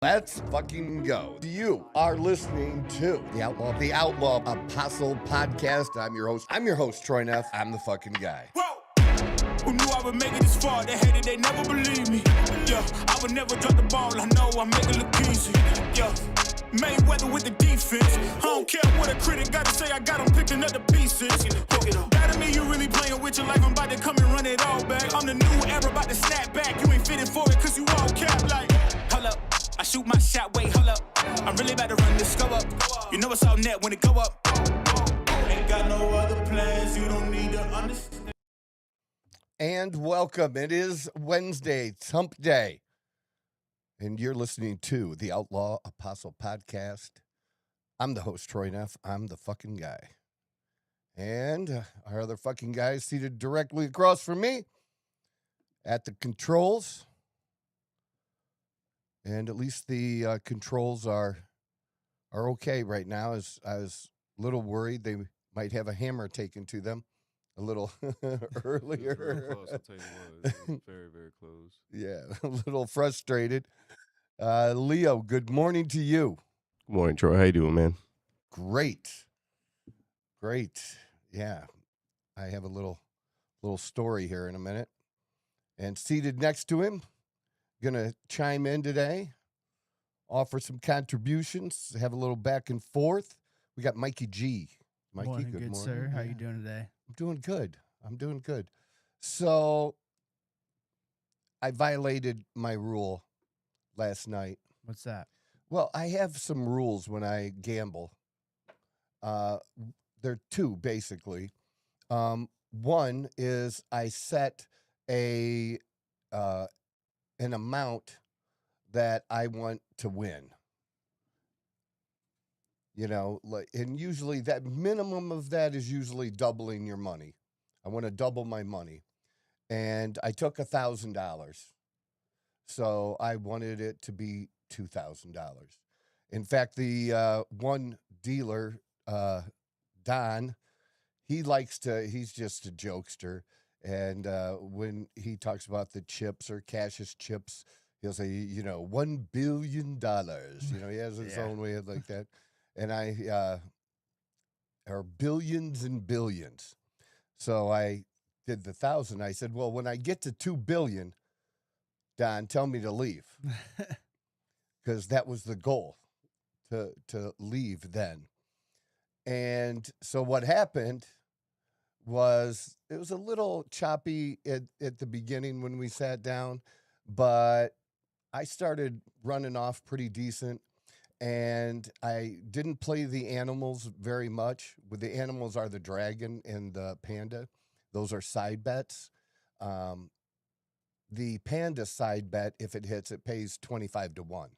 Let's fucking go. You are listening to the Outlaw Apostle Podcast. I'm your host, Troy Neff. I'm the fucking guy. Whoa! Who knew I would make it this far? They hated, they never believed me. Yeah, I would never drop the ball. I know I make it look easy. Yeah, Mayweather with the defense. I don't care what a critic got to say. I got them picking up the pieces. That to me, you really playing with your life. I'm about to come and run it all back. I'm the new era, about to snap back. You ain't fitting for it, cause you all cap like. Hold up. I shoot my shot, wait, hold up. I'm really about to run this go up. You know it's all net when it go up. Ain't got no other plans, you don't need to understand. And welcome. It is Wednesday, it's Hump Day. And you're listening to the Outlaw Apostle Podcast. I'm the host, Troy Neff. I'm the fucking guy. And our other fucking guy is seated directly across from me at the controls. And at least the controls are okay right now. I was a little worried they might have a hammer taken to them a little earlier. Very close, I'll tell you what. It was very, very close. Yeah, a little frustrated. Leo, good morning to you. Good morning, Troy. How you doing, man? Great. Yeah, I have a little story here in a minute. And seated next to him, going to chime in today, offer some contributions, have a little back and forth. We got Mikey G. Mikey, morning, good morning. Sir. How you doing today? I'm doing good. So I violated my rule last night. What's that? Well, I have some rules when I gamble. There are two, basically. One is I set an amount that I want to win. You know, and usually that minimum of that is usually doubling your money. I want to double my money. And I took $1,000. So I wanted it to be $2,000. In fact, the one dealer, Don, he's just a jokester. And when he talks about the chips or Cash's chips, he'll say, $1 billion. He has his own way of like that. And or billions and billions. So I did the 1,000. I said, well, when I get to 2 billion, Don, tell me to leave. Because that was the goal, to leave then. And so what happened was it was a little choppy at the beginning when we sat down, but I started running off pretty decent, and I didn't play the animals very much. With the animals are the dragon and the panda. Those are side bets. The panda side bet, if it hits, it pays 25 to 1.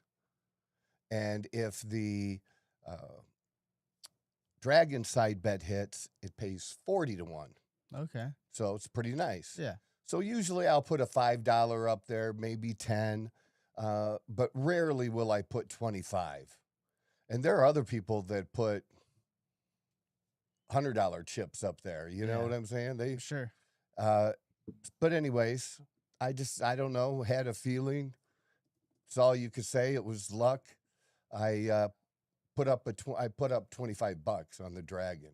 And if the dragon side bet hits, it pays 40 to 1. Okay. So it's pretty nice. Yeah. So usually I'll put a $5 up there, maybe 10, but rarely will I put 25. And there are other people that put $100 chips up there. You know what I'm saying? Sure. But anyways, I don't know, had a feeling. It's all you could say. It was luck. I put up $25 on the dragon,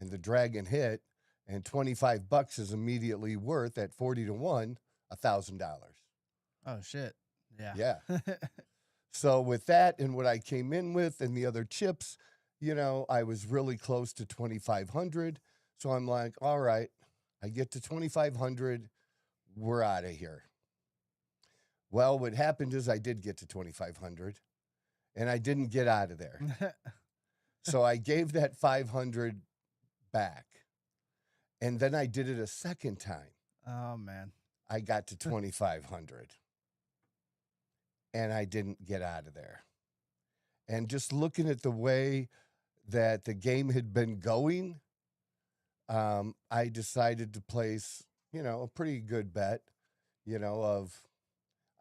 and the dragon hit, and $25 is immediately worth at 40 to 1, $1,000. Oh shit. Yeah. Yeah. So with that and what I came in with and the other chips, I was really close to 2,500. So I'm like, all right, I get to 2,500. We're out of here. Well, what happened is I did get to 2,500, and I didn't get out of there. So I gave that 500 back, and then I did it a second time. Oh man. I got to 2,500, and I didn't get out of there. And just looking at the way that the game had been going, I decided to place, a pretty good bet, of,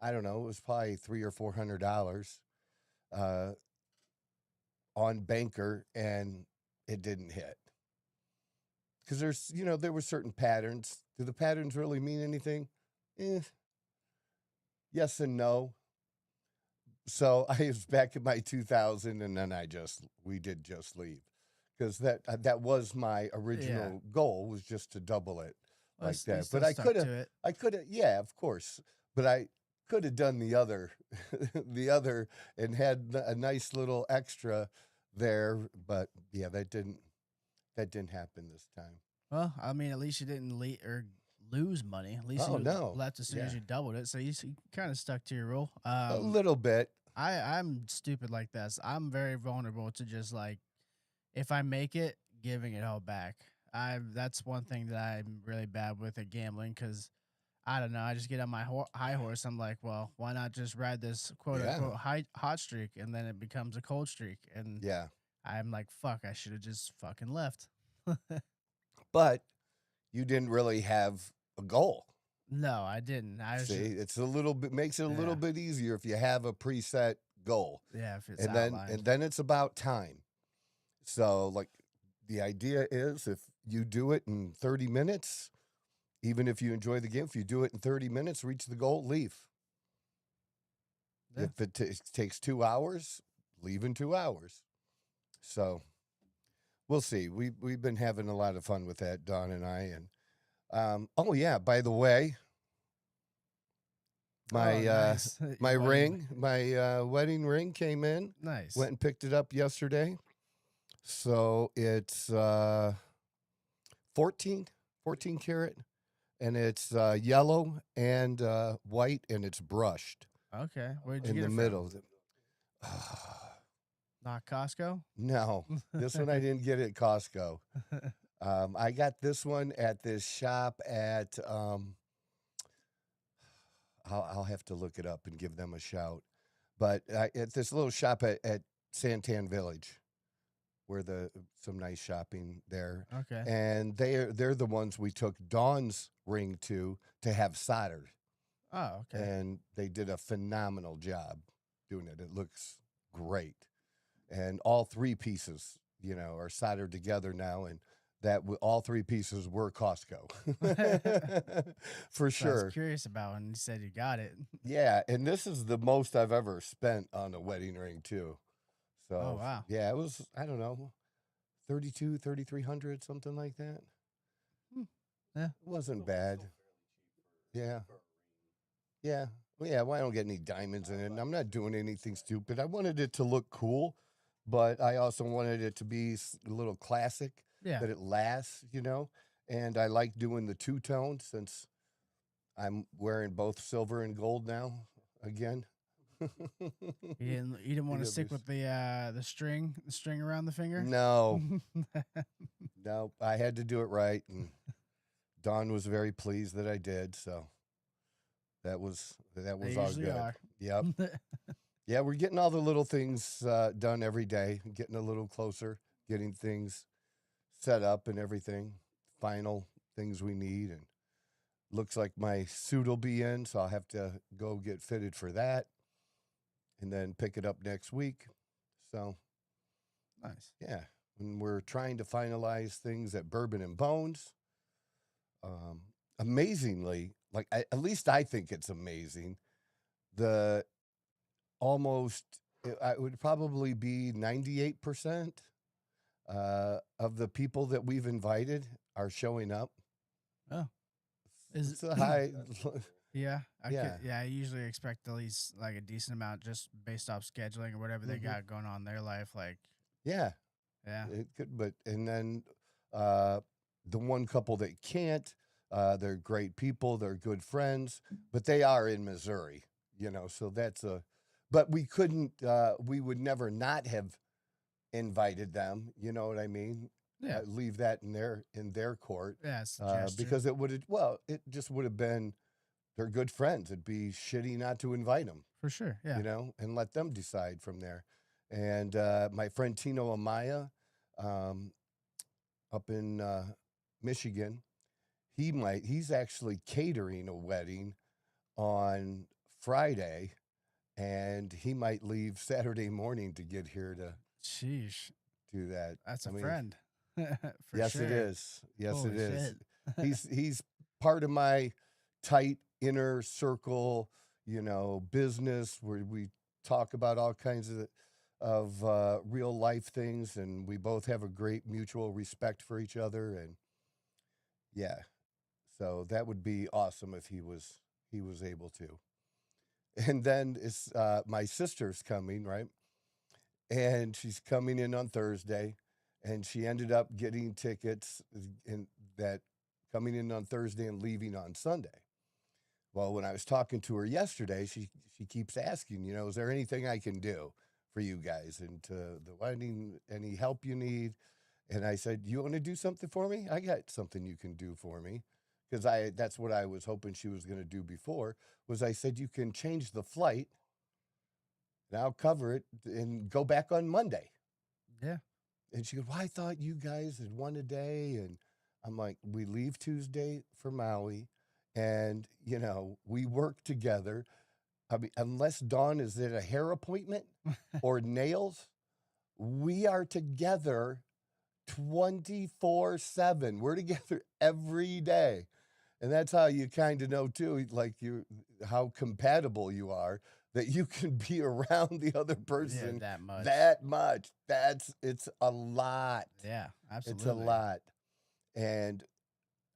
I don't know, it was probably $300 or $400 on Banker, and it didn't hit. Because there were certain patterns. Do the patterns really mean anything? Yes and no. So I was back in my 2000, and then we did just leave, because that was my original goal, was just to double it Well, like you that. still But stuck to it. I could have, yeah, of course. But I could have done the other, the other, and had a nice little extra there. But yeah, that didn't happen this time. Well, I mean, at least you didn't lose money. At least you No, left as soon as yeah, you doubled it. So you kind of stuck to your rule. a little bit. I'm stupid like this. I'm very vulnerable to just like, if I make it, giving it all back. That's one thing that I'm really bad with at gambling, because I don't know. I just get on my high horse. I'm like, well, why not just ride this quote Yeah. unquote hot streak, and then it becomes a cold streak, and Yeah, I'm like, fuck, I should have just fucking left. but you didn't really have a goal. No, I didn't. I was See, just, it's a little bit, makes it a little Yeah. bit easier if you have a preset goal, yeah, if it's and outlined. then it's about time. So, like, the idea is, if you do it in 30 minutes, even if you enjoy the game, if you do it in 30 minutes, reach the goal, leave. Yeah. If it takes 2 hours, leave in 2 hours. So we'll see. We've been having a lot of fun with that, Dawn and I. And oh yeah, by the way, my Nice. my Your ring, my wedding ring came in. Nice. Went and picked it up yesterday. So it's 14 karat, and it's yellow and white, and it's brushed Okay. Where'd you in get the it from? middle. Not Costco. No, this one I didn't get at Costco. I got this one at this shop at I'll have to look it up and give them a shout. But at this little shop at Santan Village, where some nice shopping there. Okay. And they're the ones we took Dawn's ring to have soldered. Oh, okay. And they did a phenomenal job doing it. It looks great. And all three pieces, are soldered together now, and all three pieces were Costco. For So I sure. was curious about when you said you got it. Yeah, and this is the most I've ever spent on a wedding ring too. So Oh, wow. yeah, it was, I don't know, 3,300, something like that. Yeah. It wasn't bad. Yeah. Yeah. Well, yeah, well, I don't get any diamonds in it, and I'm not doing anything stupid. I wanted it to look cool, but I also wanted it to be a little classic, Yeah. that it lasts, and I like doing the two-tone, since I'm wearing both silver and gold now again. You didn't want to Yeah, stick with the string around the finger. No, no, I had to do it right, and Dawn was very pleased that I did, so that was They all usually good. are. Yep. Yeah, we're getting all the little things done every day, getting a little closer, getting things set up and everything, final things we need. And looks like my suit will be in, so I'll have to go get fitted for that and then pick it up next week. So, Nice. yeah, and we're trying to finalize things at Bourbon and Bones. Amazingly, at least I think it's amazing, it would probably be 98% of the people that we've invited are showing up. Oh. It's a high. Yeah. Yeah. I usually expect at least like a decent amount, just based off scheduling or whatever they Mhm. got going on in their life. Like, Yeah, yeah. it could, and then the one couple that can't, they're great people, they're good friends, but they are in Missouri, so but we couldn't, we would never not have invited them, you know what I mean? Yeah. Leave that in their court, Yeah. It's a gesture. because it just would have been, they're good friends. It'd be shitty not to invite them, For sure. Yeah. and let them decide from there. And my friend Tino Amaya, up in Michigan, he's actually catering a wedding on Friday, and he might leave Saturday morning to get here to Sheesh. do that. That's a I mean, friend. For yes, sure. it is. Yes, Holy it is. shit. He's part of my tight inner circle, business, where we talk about all kinds of real life things, and we both have a great mutual respect for each other. And yeah, so that would be awesome if he was able to. And then it's my sister's coming, right? And she's coming in on Thursday, and she ended up getting tickets coming in on Thursday and leaving on Sunday. Well, when I was talking to her yesterday, she keeps asking, is there anything I can do for you guys and to the wedding, any help you need? And I said, you want to do something for me? I got something you can do for me. Because that's what I was hoping she was going to do before, was I said, you can change the flight, and I'll cover it, and go back on Monday. Yeah. And she goes, well, I thought you guys had won a day. And I'm like, we leave Tuesday for Maui, and, we work together. I mean, unless Dawn is at a hair appointment or nails, we are together 24/7. We're together every day. And that's how you kind of know, too, like how compatible you are, that you can be around the other person that much. It's a lot. Yeah, absolutely. It's a lot. And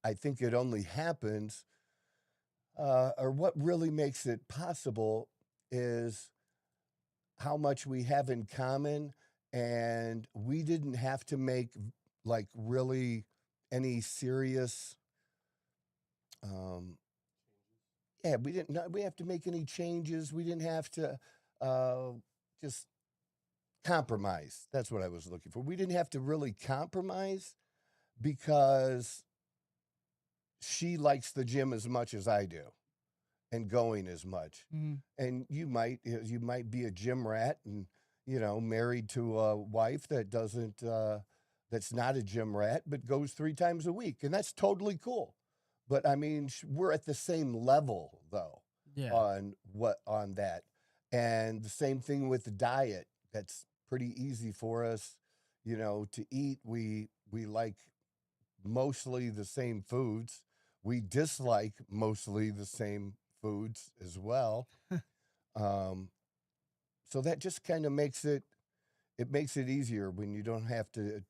I think it only happens, or what really makes it possible is how much we have in common. And we didn't have to make like really any serious we didn't have to make any changes. We didn't have to just compromise. That's what I was looking for. We didn't have to really compromise because she likes the gym as much as I do and going as much. Mm-hmm. And you might be a gym rat and, married to a wife that doesn't, that's not a gym rat, but goes 3 times a week. And that's totally cool. But I mean, we're at the same level though, on that. And the same thing with the diet. That's pretty easy for us, to eat. We like mostly the same foods. We dislike mostly the same foods as well. So that just kind of makes it easier when you don't have to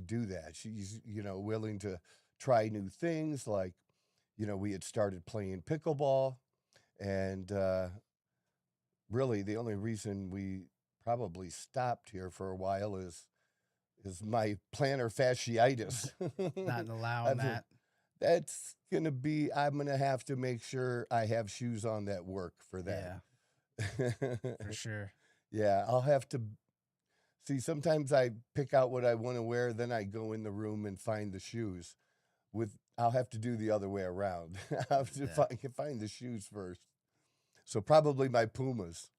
do that. She's, willing to try new things. Like, we had started playing pickleball, and really the only reason we probably stopped here for a while is my plantar fasciitis. Not allowing that. That's going to be, I'm going to have to make sure I have shoes on that work for that. Yeah, for sure. Yeah, I'll have to see. Sometimes I pick out what I want to wear, then I go in the room and find the shoes. I'll have to do the other way around. I have to find the shoes first. So probably my Pumas.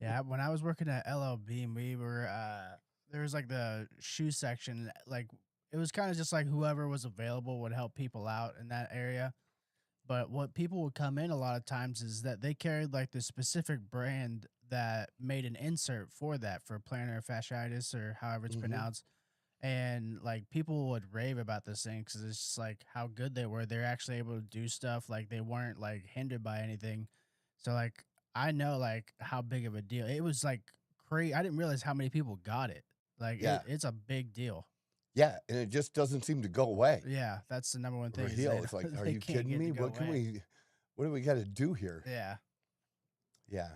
Yeah, when I was working at LLB, we were there was like the shoe section. Like it was kind of just like whoever was available would help people out in that area. But what people would come in a lot of times is that they carried like the specific brand that made an insert for that, for plantar fasciitis or however it's pronounced. And like people would rave about this thing because it's just like how good they were. They're actually able to do stuff. Like they weren't like hindered by anything. So like I know like how big of a deal it was. Like crazy. I didn't realize how many people got it. Like it's a big deal. Yeah, and it just doesn't seem to go away. Yeah, that's the number one thing. It's like, are you kidding me? What do we got to do here? Yeah. Yeah.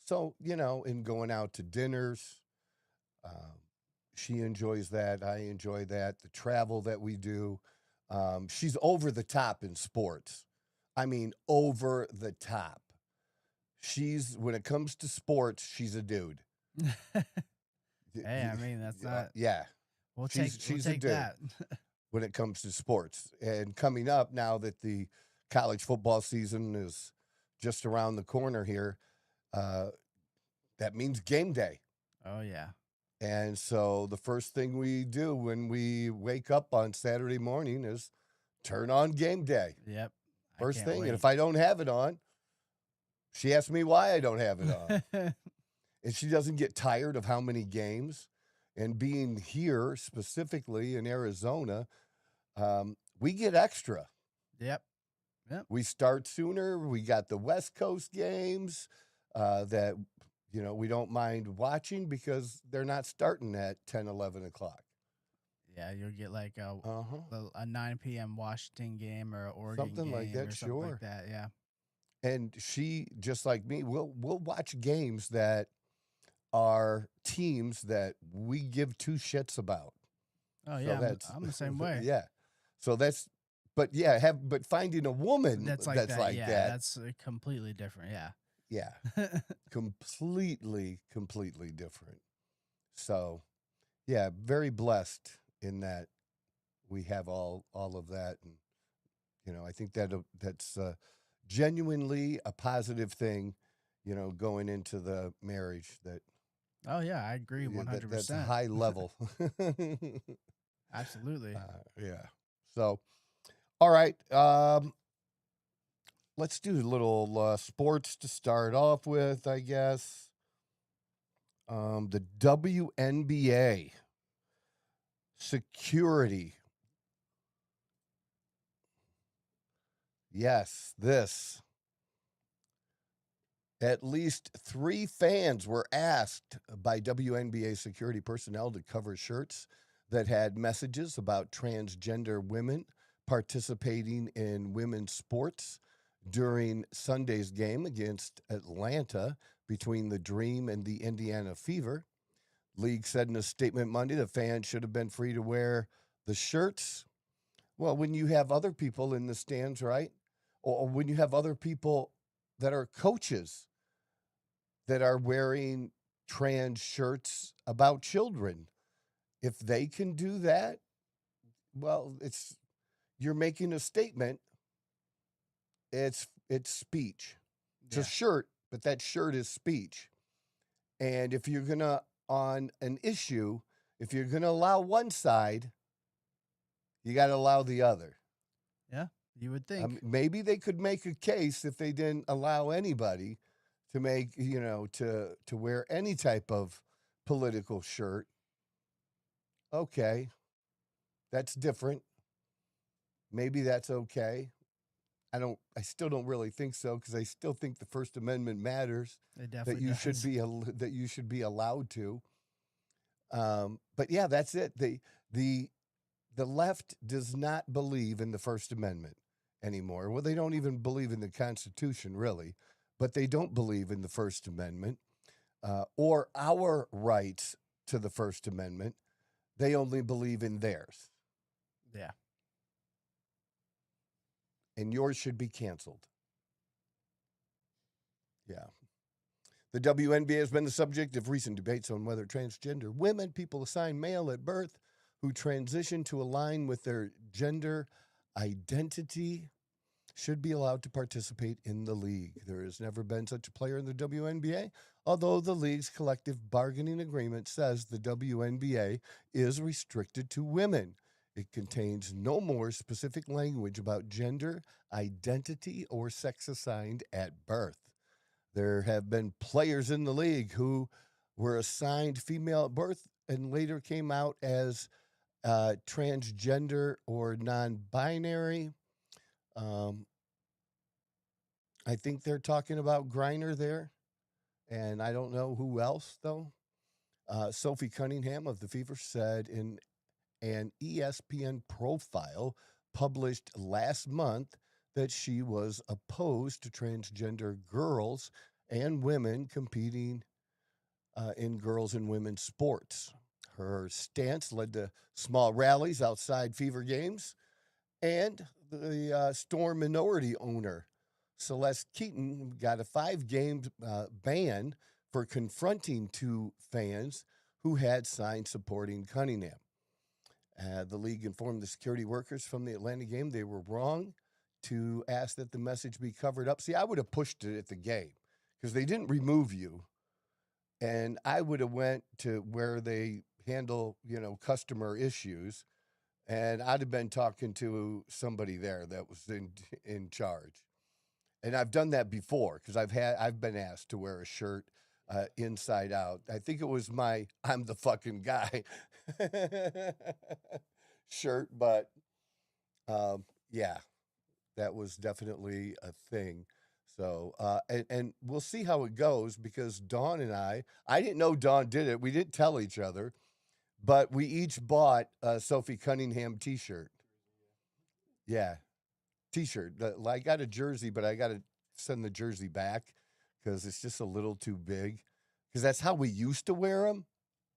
So, in going out to dinners, she enjoys that. I enjoy that. The travel that we do. She's over the top in sports. I mean, over the top. When it comes to sports, she's a dude. Hey, I mean, that's not. Yeah. She's a dude that. When it comes to sports. And coming up now that the college football season is just around the corner here, that means game day. Oh, yeah. And so the first thing we do when we wake up on Saturday morning is turn on game day. Yep. First thing. Wait. And if I don't have it on, she asks me why I don't have it on. And she doesn't get tired of how many games. And being here, specifically in Arizona, we get extra. Yep. We start sooner. We got the West Coast games that, we don't mind watching because they're not starting at 10, 11 o'clock. Yeah, you'll get like a 9 p.m. Washington game or Oregon Something game like that, or something sure. like that. Yeah. And she, just like me, we'll watch games that are teams that we give two shits about. Oh So yeah, I'm the same way. Yeah. So but finding a woman That's like that. Yeah, that's completely different. Yeah. Yeah. completely different. So, yeah, very blessed in that we have all of that, and I think that's genuinely a positive thing, going into the marriage. That Oh yeah, I agree 100%. that's a high level. Absolutely. Yeah. So, all right. Let's do a little sports to start off with, I guess. The WNBA security. Yes, this. At least 3 fans were asked by WNBA security personnel to cover shirts that had messages about transgender women participating in women's sports during Sunday's game against Atlanta between the Dream and the Indiana Fever. League said in a statement Monday the fans should have been free to wear the shirts. Well, when you have other people in the stands, right? Or when you have other people that are coaches that are wearing trans shirts about children, if they can do that, well, you're making a statement. It's speech. It's a shirt, but that shirt is speech. And if you're going to, on an issue, if you're going to allow one side, you got to allow the other. Yeah, you would think. Maybe they could make a case if they didn't allow anybody to make, to wear any type of political shirt. Okay, that's different. Maybe that's okay. I still don't really think so, because I still think the First Amendment matters. It definitely that you should be allowed to. But yeah, that's it. The left does not believe in the First Amendment anymore. Well, they don't even believe in the Constitution, really, but they don't believe in the First Amendment or our rights to the First Amendment. They only believe in theirs. Yeah. And yours should be canceled. Yeah. The WNBA has been the subject of recent debates on whether transgender women, people assigned male at birth, who transition to align with their gender identity, should be allowed to participate in the league. There has never been such a player in the WNBA, although the league's collective bargaining agreement says the WNBA is restricted to women. It contains no more specific language about gender, identity, or sex assigned at birth. There have been players in the league who were assigned female at birth and later came out as transgender or non-binary. I think they're talking about Griner there, and I don't know who else, though. Sophie Cunningham of the Fever said in an ESPN profile published last month that she was opposed to transgender girls and women competing in girls and women's sports. Her stance led to small rallies outside Fever games, and the Storm minority owner, Celeste Keaton, got a 5-game ban for confronting 2 fans who had signs supporting Cunningham. The league informed the security workers from the Atlanta game they were wrong to ask that the message be covered up. See, I would have pushed it at the game because they didn't remove you, and I would have went to where they handle, customer issues, and I'd have been talking to somebody there that was in charge. And I've done that before because I've been asked to wear a shirt inside out. I think it was my "I'm the fucking guy" shirt, but yeah, that was definitely a thing So, and we'll see how it goes because Dawn and I didn't know Dawn did it. We didn't tell each other, but we each bought a Sophie Cunningham t-shirt. Yeah, t-shirt. I got a jersey, but I got to send the jersey back because it's just a little too big. Because that's how we used to wear them.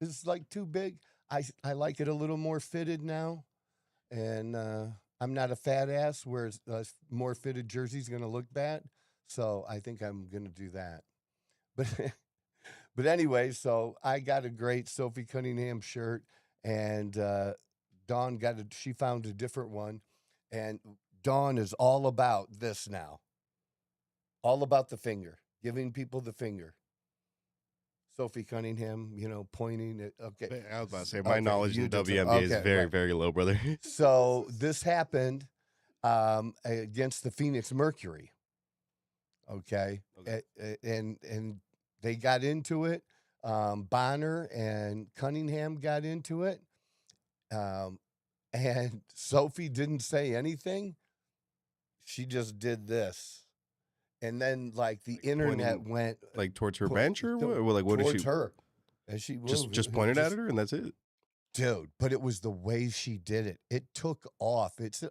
It's like too big. I like it a little more fitted now, and I'm not a fat ass where a more fitted jersey is going to look bad. So I think I'm going to do that. But but anyway, so I got a great Sophie Cunningham shirt, and Dawn she found a different one, and Dawn is all about this now. All about the finger, giving people the finger. Sophie Cunningham, pointing at, okay. I was about to say, my knowledge in WNBA is very, very low, brother. So this happened against the Phoenix Mercury. Okay. And they got into it. Bonner and Cunningham got into it. And Sophie didn't say anything. She just did this. And then, like, the internet went like towards her bench or what? Like, what did she? Her, and she just pointed at her, and that's it, dude. But it was the way she did it. It took off. It's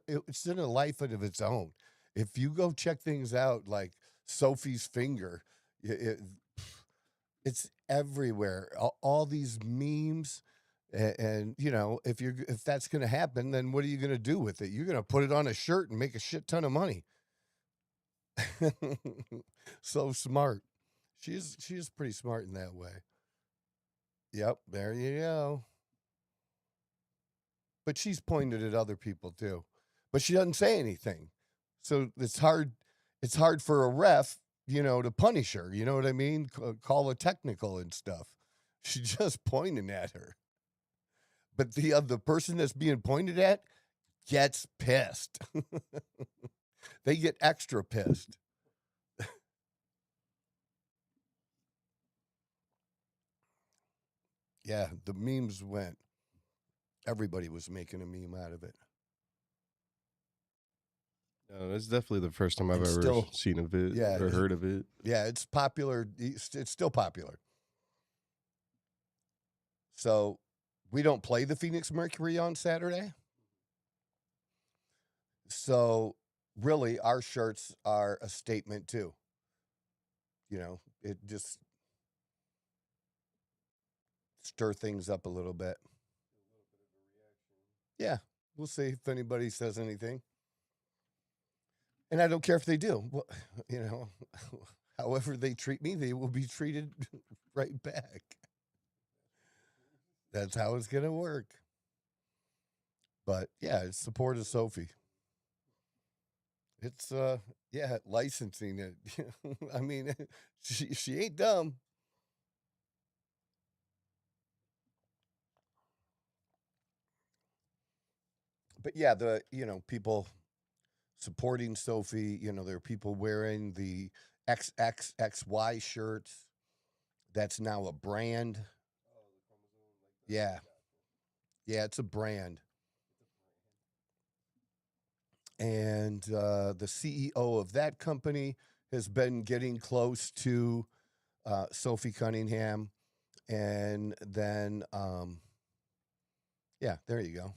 in a life of its own. If you go check things out, like Sophie's finger, it's everywhere. All these memes, and if that's gonna happen, then what are you gonna do with it? You're gonna put it on a shirt and make a shit ton of money. So smart. She's pretty smart in that way. Yep, there you go. But she's pointed at other people too. But she doesn't say anything. So it's hard for a ref, to punish her. You know what I mean? Call a technical and stuff. She's just pointing at her. But the person that's being pointed at gets pissed. They get extra pissed. Yeah, the memes went. Everybody was making a meme out of it. No, it's definitely the first time I've ever seen of it or heard of it. Yeah, it's popular. It's still popular. So we don't play the Phoenix Mercury on Saturday. So really, our shirts are a statement too. It just stir things up a little bit. Yeah, we'll see if anybody says anything. And I don't care if they do. Well, however they treat me, they will be treated right back. That's how it's going to work. But yeah, it's support of Sophie. It's licensing it. I mean, she ain't dumb. But yeah, people supporting Sophie, there are people wearing the XXXY shirts. That's now a brand. Yeah. Yeah, it's a brand. And the CEO of that company has been getting close to Sophie Cunningham. And then, there you go.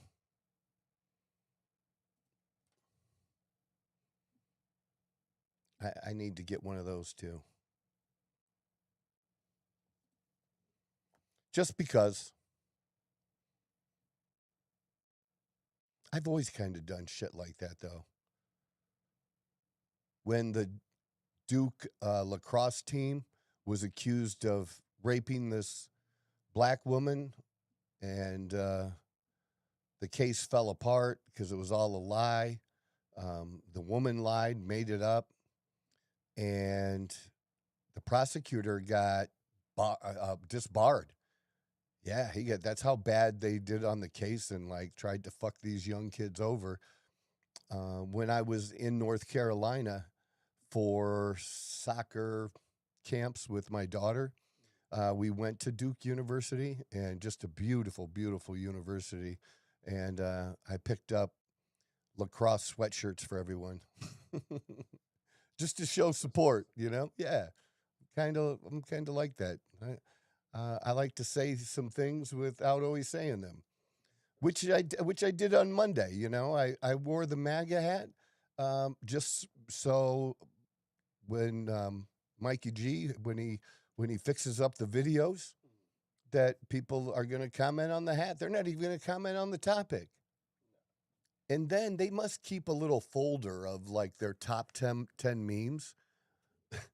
I need to get one of those too. Just because I've always kind of done shit like that, though. When the Duke lacrosse team was accused of raping this black woman, and the case fell apart because it was all a lie. The woman lied, made it up, and the prosecutor got disbarred. Yeah, that's how bad they did on the case and tried to fuck these young kids over. When I was in North Carolina for soccer camps with my daughter, we went to Duke University, and just a beautiful, beautiful university. And I picked up lacrosse sweatshirts for everyone. just to show support, Yeah, I'm kind of like that. I like to say some things without always saying them, which I did on Monday. I wore the MAGA hat just so when Mikey G when he fixes up the videos, that people are going to comment on the hat. They're not even going to comment on the topic. And then they must keep a little folder of like their top 10 memes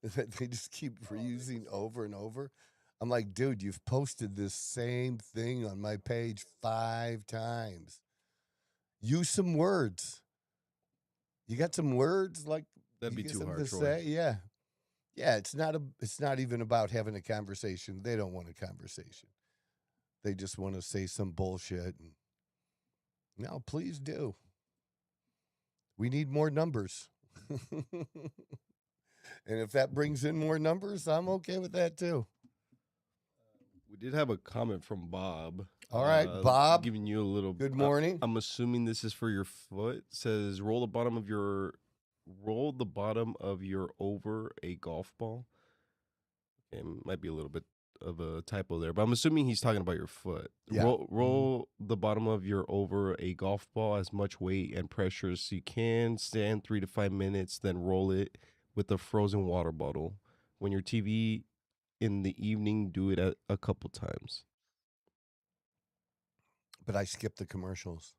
that they just keep reusing over and over. I'm like, dude, you've posted this same thing on my page 5 times. Use some words. You got some words like that'd be too hard to say? Yeah. Yeah, it's not even about having a conversation. They don't want a conversation. They just want to say some bullshit. And, no, please do. We need more numbers. And if that brings in more numbers, I'm okay with that too. We did have a comment from Bob. All right, Bob. Giving you a little good morning. I'm assuming this is for your foot. It says roll the bottom of your over a golf ball. It might be a little bit of a typo there, but I'm assuming he's talking about your foot. Yeah. Roll the bottom of your over a golf ball, as much weight and pressure as you can. Stand 3 to 5 minutes, then roll it with a frozen water bottle. When your TV in the evening, do it a couple times. But I skipped the commercials.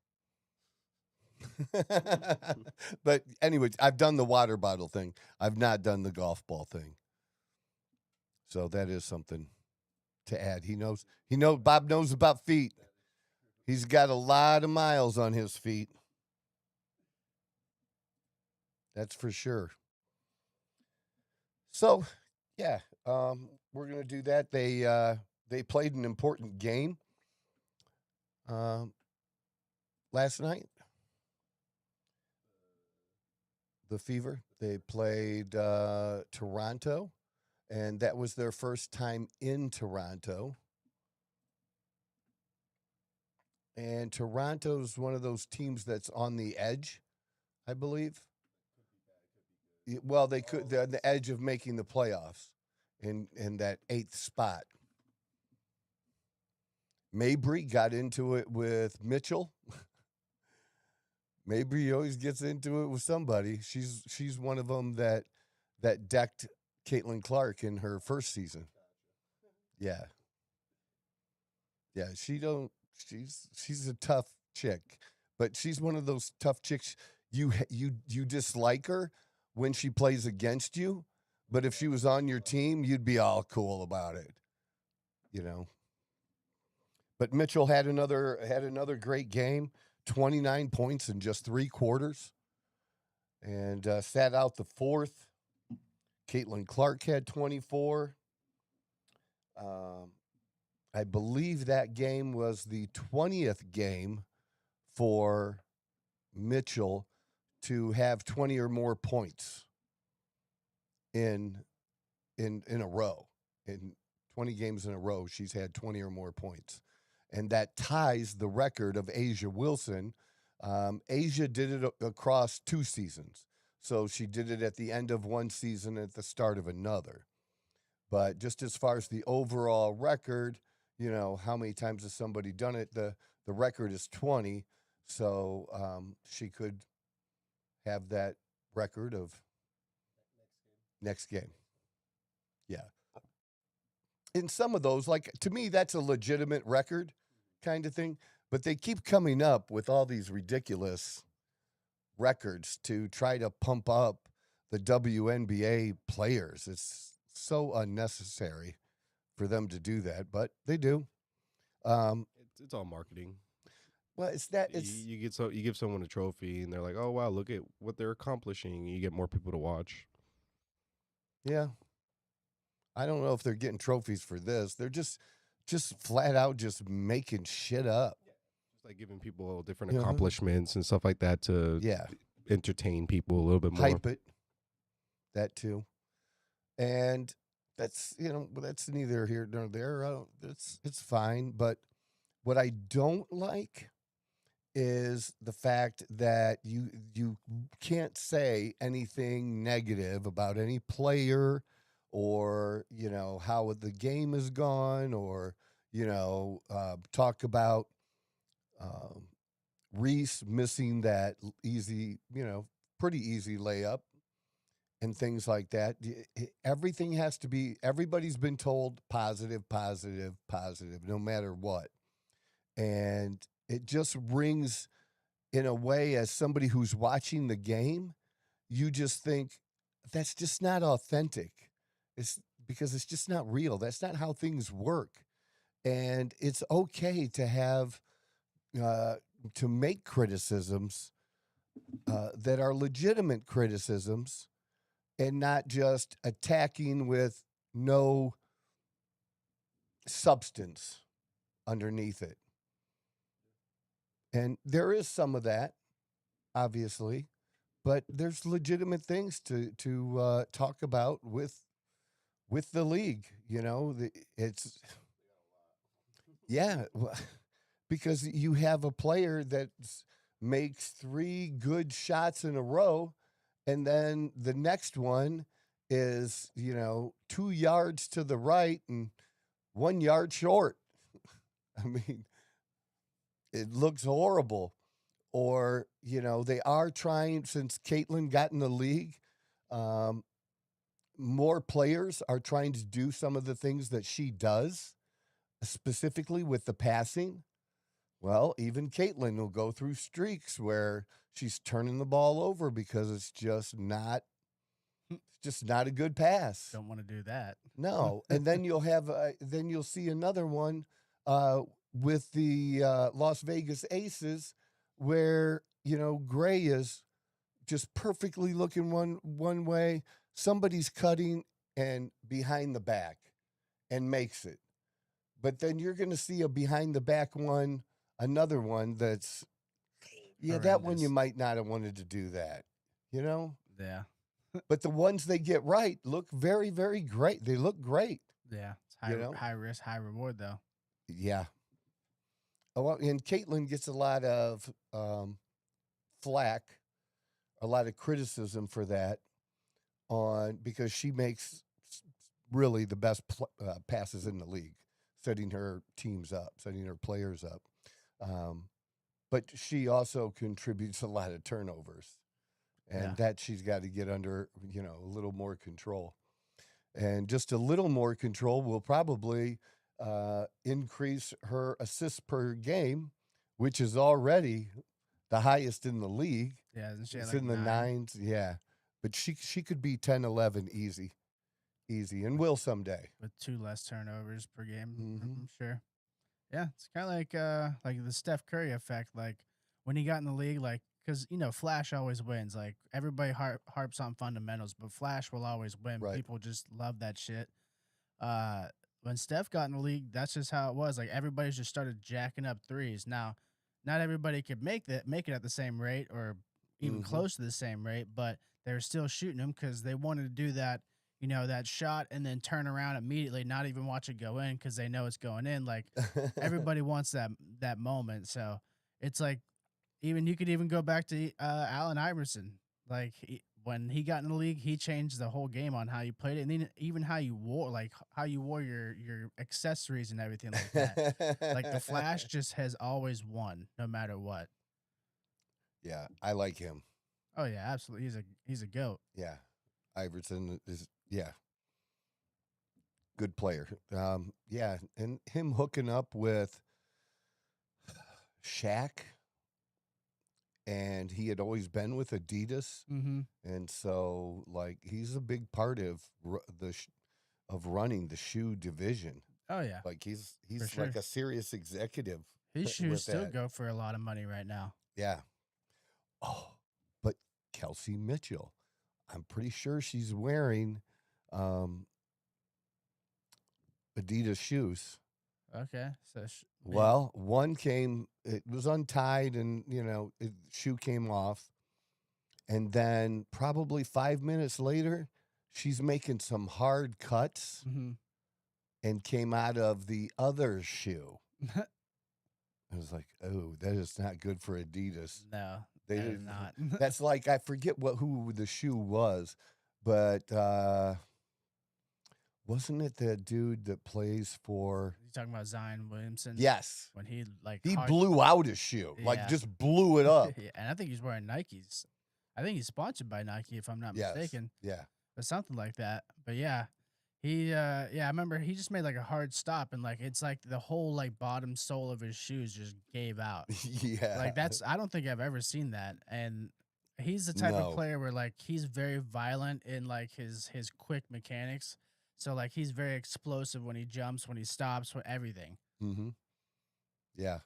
But anyways, I've done the water bottle thing. I've not done the golf ball thing. So that is something to add. Bob knows about feet. He's got a lot of miles on his feet. That's for sure. So, yeah, we're going to do that. They played an important game last night. The Fever. They played Toronto, and that was their first time in Toronto. And Toronto's one of those teams that's on the edge, I believe. Well, they're on the edge of making the playoffs in that 8th spot. Mabry got into it with Mitchell. Mabry always gets into it with somebody. She's one of them that decked Caitlin Clark in her first season. Yeah. Yeah, she's a tough chick, but she's one of those tough chicks you dislike her when she plays against you, but if she was on your team, you'd be all cool about it. But Mitchell had another great game, 29 points in just 3 quarters, and sat out the 4th. Caitlin Clark had 24. I believe that game was the 20th game for Mitchell to have 20 or more points in a row. In 20 games in a row, she's had 20 or more points. And that ties the record of Asia Wilson. Asia did it across 2 seasons. So she did it at the end of one season, at the start of another. But just as far as the overall record, how many times has somebody done it? The record is 20. So she could have that record of next game. Yeah. In some of those, like, to me, that's a legitimate record kind of thing. But they keep coming up with all these ridiculous records to try to pump up the WNBA players. It's so unnecessary for them to do that, but they do. It's all marketing. Well, you give someone a trophy and they're like, oh wow, look at what they're accomplishing. You get more people to watch. Yeah. I don't know if they're getting trophies for this. They're just flat out just making shit up. Just like giving people different accomplishments and stuff like that to entertain people a little bit more. Hype it. That too. And that's neither here nor there. It's fine. But what I don't like is the fact that you can't say anything negative about any player or, how the game has gone or, talk about Reese missing that easy, pretty easy layup and things like that. Everything has to be, everybody's been told positive, positive, positive, no matter what. And it just rings in a way, as somebody who's watching the game, you just think that's just not authentic. It's because it's just not real. That's not how things work. And it's okay to have, to make criticisms that are legitimate criticisms and not just attacking with no substance underneath it. And there is some of that, obviously, but there's legitimate things to talk about with the league. It's because you have a player that makes 3 good shots in a row, and then the next one is 2 yards to the right and 1 yard short. I mean, it looks horrible. Or, they are trying, since Caitlin got in the league, more players are trying to do some of the things that she does, specifically with the passing. Well, even Caitlin will go through streaks where she's turning the ball over because it's just not a good pass. Don't want to do that. No. And then you'll have, then you'll see another one with the Las Vegas Aces where, Gray is just perfectly looking one way. Somebody's cutting and behind the back and makes it. But then you're going to see a behind the back one, another one that's, that one you might not have wanted to do that, Yeah. But the ones they get right look very, very great. They look great. Yeah. It's high risk, high reward, though. Yeah. Oh, well, and Caitlin gets a lot of flack, a lot of criticism for that because she makes really the best passes in the league, setting her teams up, setting her players up. But she also contributes a lot of turnovers, and that she's got to get under, a little more control. And just a little more control will probably increase her assists per game, which is already the highest in the league. Yeah, isn't she it's like in the 9s. Yeah, but she could be 10, 11 easy, and will someday with 2 less turnovers per game. Mm-hmm. I'm sure. Yeah, it's kind of like the Steph Curry effect. Like when he got in the league, because Flash always wins. Like everybody harps on fundamentals, but Flash will always win. Right. People just love that shit. When Steph got in the league, that's just how it was. Like everybody just started jacking up threes. Now, not everybody could make it at the same rate or even close to the same rate, but they were still shooting them because they wanted to do that, that shot and then turn around immediately, not even watch it go in because they know it's going in. Like everybody wants that moment. So it's like you could even go back to Allen Iverson. Like when he got in the league, he changed the whole game on how you played it, and then even how you wore your accessories and everything like that. Like the Flash just has always won, no matter what. Yeah, I like him. Oh yeah, absolutely. He's a GOAT. Yeah, Iverson is good player. Yeah, and him hooking up with Shaq. And he had always been with Adidas, and so he's a big part of running the shoe division. Oh yeah, like he's sure. like a serious executive. His shoes still go for a lot of money right now. Yeah. Oh, but Kelsey Mitchell, I'm pretty sure she's wearing Adidas shoes. Okay, so well, one it was untied, and shoe came off, and then probably 5 minutes later, she's making some hard cuts, and came out of the other shoe. I was like, oh, that is not good for Adidas. No, They that is didn't. not. That's like, I forget who the shoe was, but wasn't it that dude that plays for? You talking about Zion Williamson? Yes, When he like he blew out his shoe, like Yeah. just blew it up. Yeah, and I think he's wearing Nikes. I think he's sponsored by Nike, if I'm not Yes, mistaken, yeah. or something like that. But yeah, he yeah, I remember he just made like a hard stop, and like it's like the whole like bottom sole of his shoes just gave out. Yeah. Like that's I don't think I've ever seen that. And he's the type No. of player where like he's very violent in like his quick mechanics. So like he's very explosive when he jumps, when he stops, when everything. Mm-hmm. Yeah.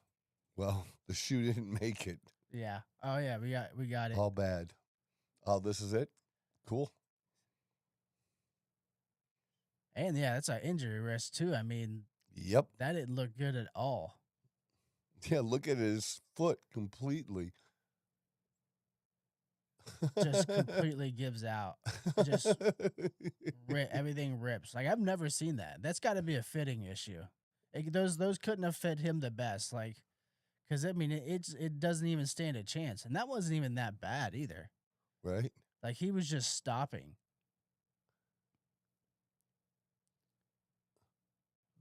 Well, the shoe didn't make it. Yeah. Oh yeah, we got it. All bad. Oh, this is it? Cool. And yeah, that's an injury risk too. I mean, Yep. that didn't look good at all. Yeah, look at his foot completely. Just completely gives out. Just everything rips. Like I've never seen that. That's got to be a fitting issue. Those couldn't have fit him the best. Like, because I mean, it doesn't even stand a chance, and that wasn't even that bad either. Right? Like he was just stopping.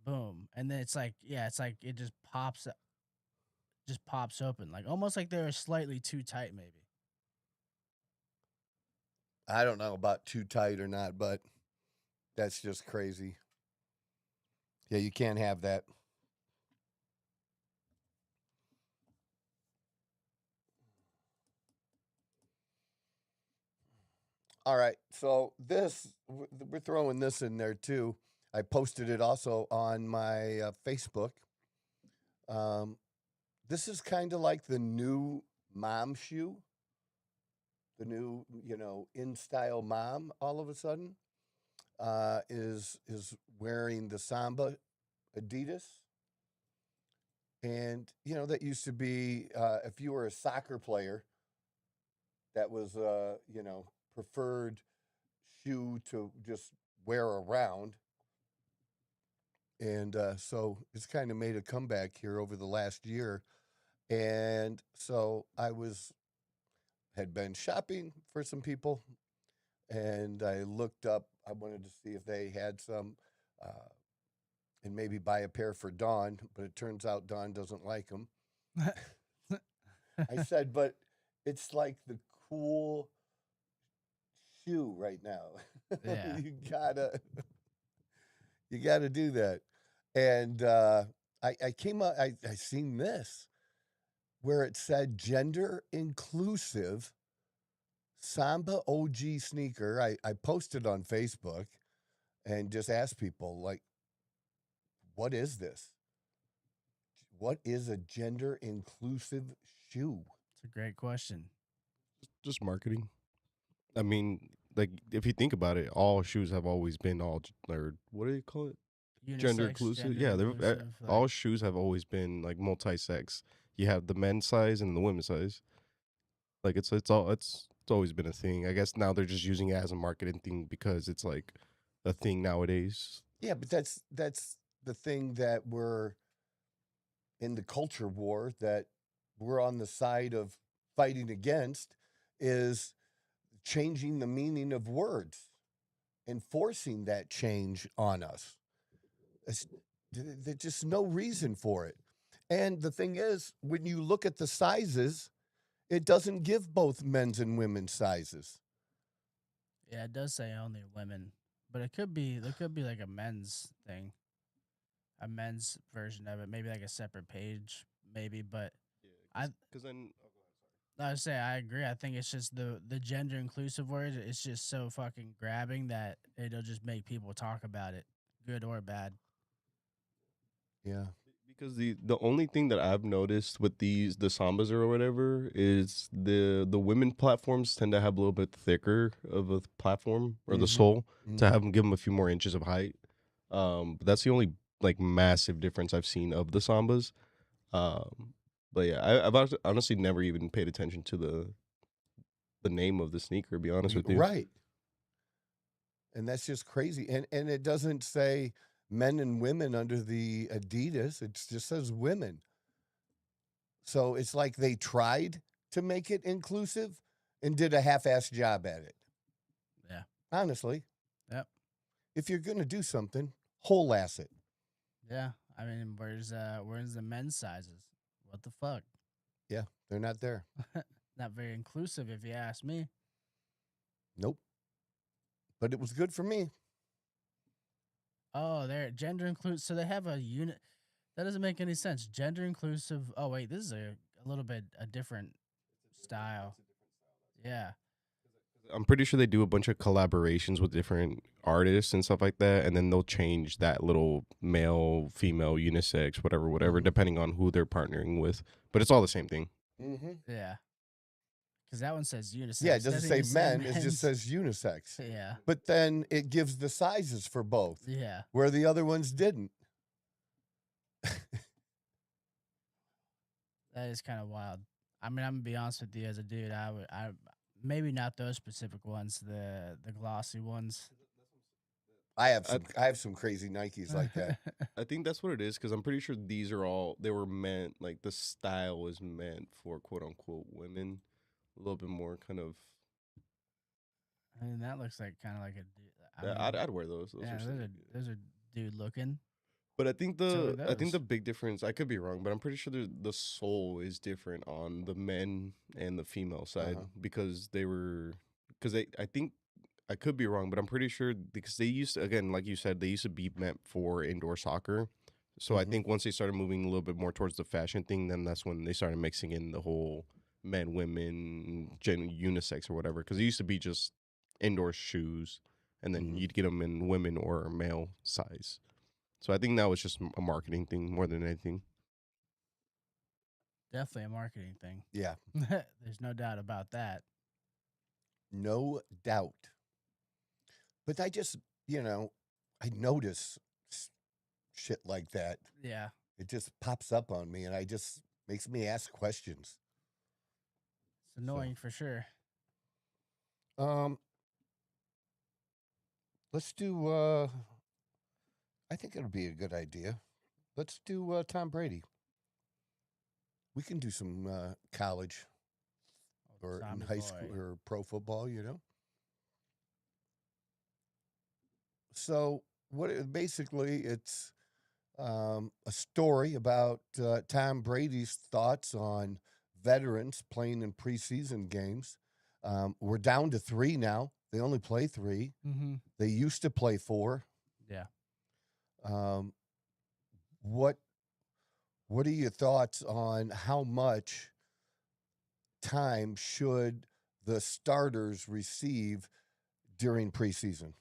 Boom, and then it's like it just pops open, like almost like they were slightly too tight, maybe. I don't know about too tight or not, but that's just crazy. Yeah, you can't have that. All right, so we're throwing this in there too. I posted it also on my Facebook. This is kind of like the new mom shoe, the new, in style mom. All of a sudden, is wearing the Samba Adidas, and that used to be if you were a soccer player, that was preferred shoe to just wear around. And so it's kind of made a comeback here over the last year. And so had been shopping for some people, and I looked up, I wanted to see if they had some, and maybe buy a pair for Dawn, but it turns out Dawn doesn't like them. I said, but it's like the cool shoe right now. Yeah. you gotta do that. And I came up, I seen this where it said gender inclusive Samba OG sneaker. I posted on Facebook and just asked people, like, what is this? What is a gender inclusive shoe? It's a great question. Just marketing. I mean, like if you think about it, all shoes have always been or what do you call it? Gender Unisex, inclusive. gender Yeah, inclusive, all shoes have always been like multi-sex. You have the men's size and the women's size. Like it's always been a thing. I guess now they're just using it as a marketing thing because it's like a thing nowadays. Yeah, but that's the thing that we're in the culture war that we're on the side of fighting against, is changing the meaning of words and forcing that change on us. There's just no reason for it. And the thing is, when you look at the sizes, it doesn't give both men's and women's sizes. Yeah, it does say only women, but there could be like a men's thing, a men's version of it, maybe like a separate page, maybe. But because then I say I agree. I think it's just the gender inclusive word. It's just so fucking grabbing that it'll just make people talk about it, good or bad. Yeah. because the only thing that I've noticed with the Sambas or whatever is the women platforms tend to have a little bit thicker of a platform or the sole to have them give them a few more inches of height. But that's the only like massive difference I've seen of the Sambas. But yeah, I've honestly never even paid attention to the name of the sneaker, to be honest with you. Right. And that's just crazy. And it doesn't say men and women under the Adidas. It just says women. So it's like they tried to make it inclusive and did a half-assed job at it. Yeah. Honestly. Yep. If you're going to do something, whole ass it. Yeah. I mean, where's the men's sizes? What the fuck? Yeah, they're not there. Not very inclusive, if you ask me. Nope. But it was good for me. Oh, they're gender inclusive. So they have a unit. That doesn't make any sense. Gender inclusive. Oh wait, this is a little bit a different style. Yeah. I'm pretty sure they do a bunch of collaborations with different artists and stuff like that, and then they'll change that little male, female, unisex, whatever, depending on who they're partnering with. But it's all the same thing. Mm-hmm. Yeah. Because that one says unisex. Yeah, it doesn't say even men. It men's. just says unisex. Yeah. But then it gives the sizes for both, Yeah. where the other ones didn't. That is kind of wild. I mean, I'm gonna be honest with you, as a dude, I maybe not those specific ones, the glossy ones. I have some crazy Nikes like that. I think that's what it is, because I'm pretty sure these are all, they were meant, like the style is meant for quote unquote women. A little bit more kind of. I mean, that looks like kind of like a dude. I'd wear those. Yeah, are those are dude looking. But I think So the are those. big difference, I could be wrong, but I'm pretty sure the soul is different on the men and the female side, because I think I could be wrong, but I'm pretty sure because they used to, again, like you said, they used to be meant for indoor soccer. So I think once they started moving a little bit more towards the fashion thing, then that's when they started mixing in the whole men, women, unisex or whatever. Because it used to be just indoor shoes, and then you'd get them in women or male size. So I think that was just a marketing thing more than anything. Definitely a marketing thing. Yeah. There's no doubt about that. No doubt. But I just, I notice shit like that. Yeah. It just pops up on me, and I just makes me ask questions. It's annoying for sure. Let's do, I think it'll be a good idea. Let's do Tom Brady. We can do some college or in high school or pro football, So basically it's a story about Tom Brady's thoughts on veterans playing in preseason games. We're down to 3 now. They only play 3. Mm-hmm. They used to play 4. Yeah. What are your thoughts on how much time should the starters receive during preseason?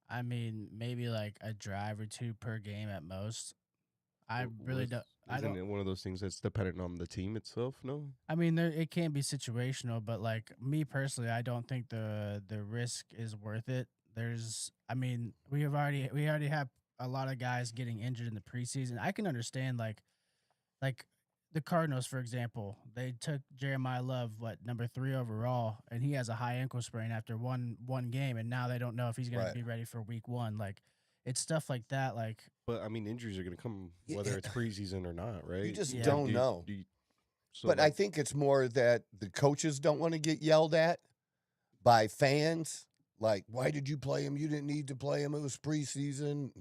I mean, maybe like a drive or 2 per game at most. I really don't. Isn't it one of those things that's dependent on the team itself? No. I mean, it can be situational, but like me personally, I don't think the risk is worth it. We already have a lot of guys getting injured in the preseason. I can understand like the Cardinals, for example. They took Jeremiah Love, number 3 overall, and he has a high ankle sprain after one game, and now they don't know if he's going to be ready for week 1. Like, it's stuff like that. Like, but I mean, injuries are going to come whether it's preseason or not, right? You just don't know. So but I think it's more that the coaches don't want to get yelled at by fans. Like, why did you play him? You didn't need to play him. It was preseason.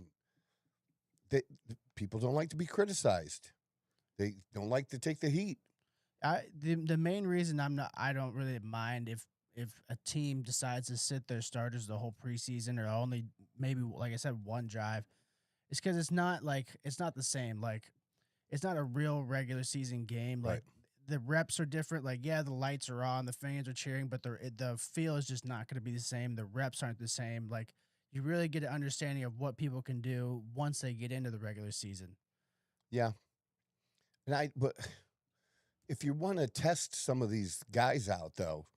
People don't like to be criticized. They don't like to take the heat. The main reason I don't really mind if a team decides to sit their starters the whole preseason or only maybe, like I said, 1 drive, is because it's not the same. Like, it's not a real regular season game. Like, the reps are different. Like, yeah, the lights are on, the fans are cheering, but the feel is just not going to be the same. The reps aren't the same. Like, you really get an understanding of what people can do once they get into the regular season. Yeah. But if you want to test some of these guys out, though,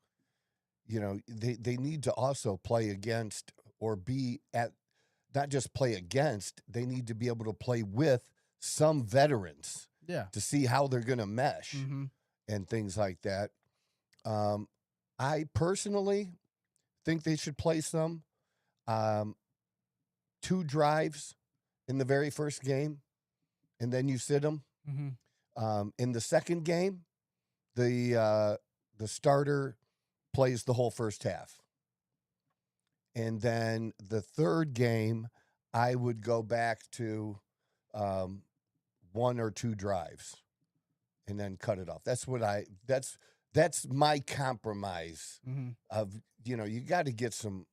they need to also play against or be at, not just play against, they need to be able to play with some veterans. Yeah. To see how they're going to mesh and things like that. I personally think they should play some 2 drives in the very first game, and then you sit them. In the second game, the starter plays the whole first half. And then the third game, I would go back to 1 or 2 drives and then cut it off. That's my compromise of, you got to get some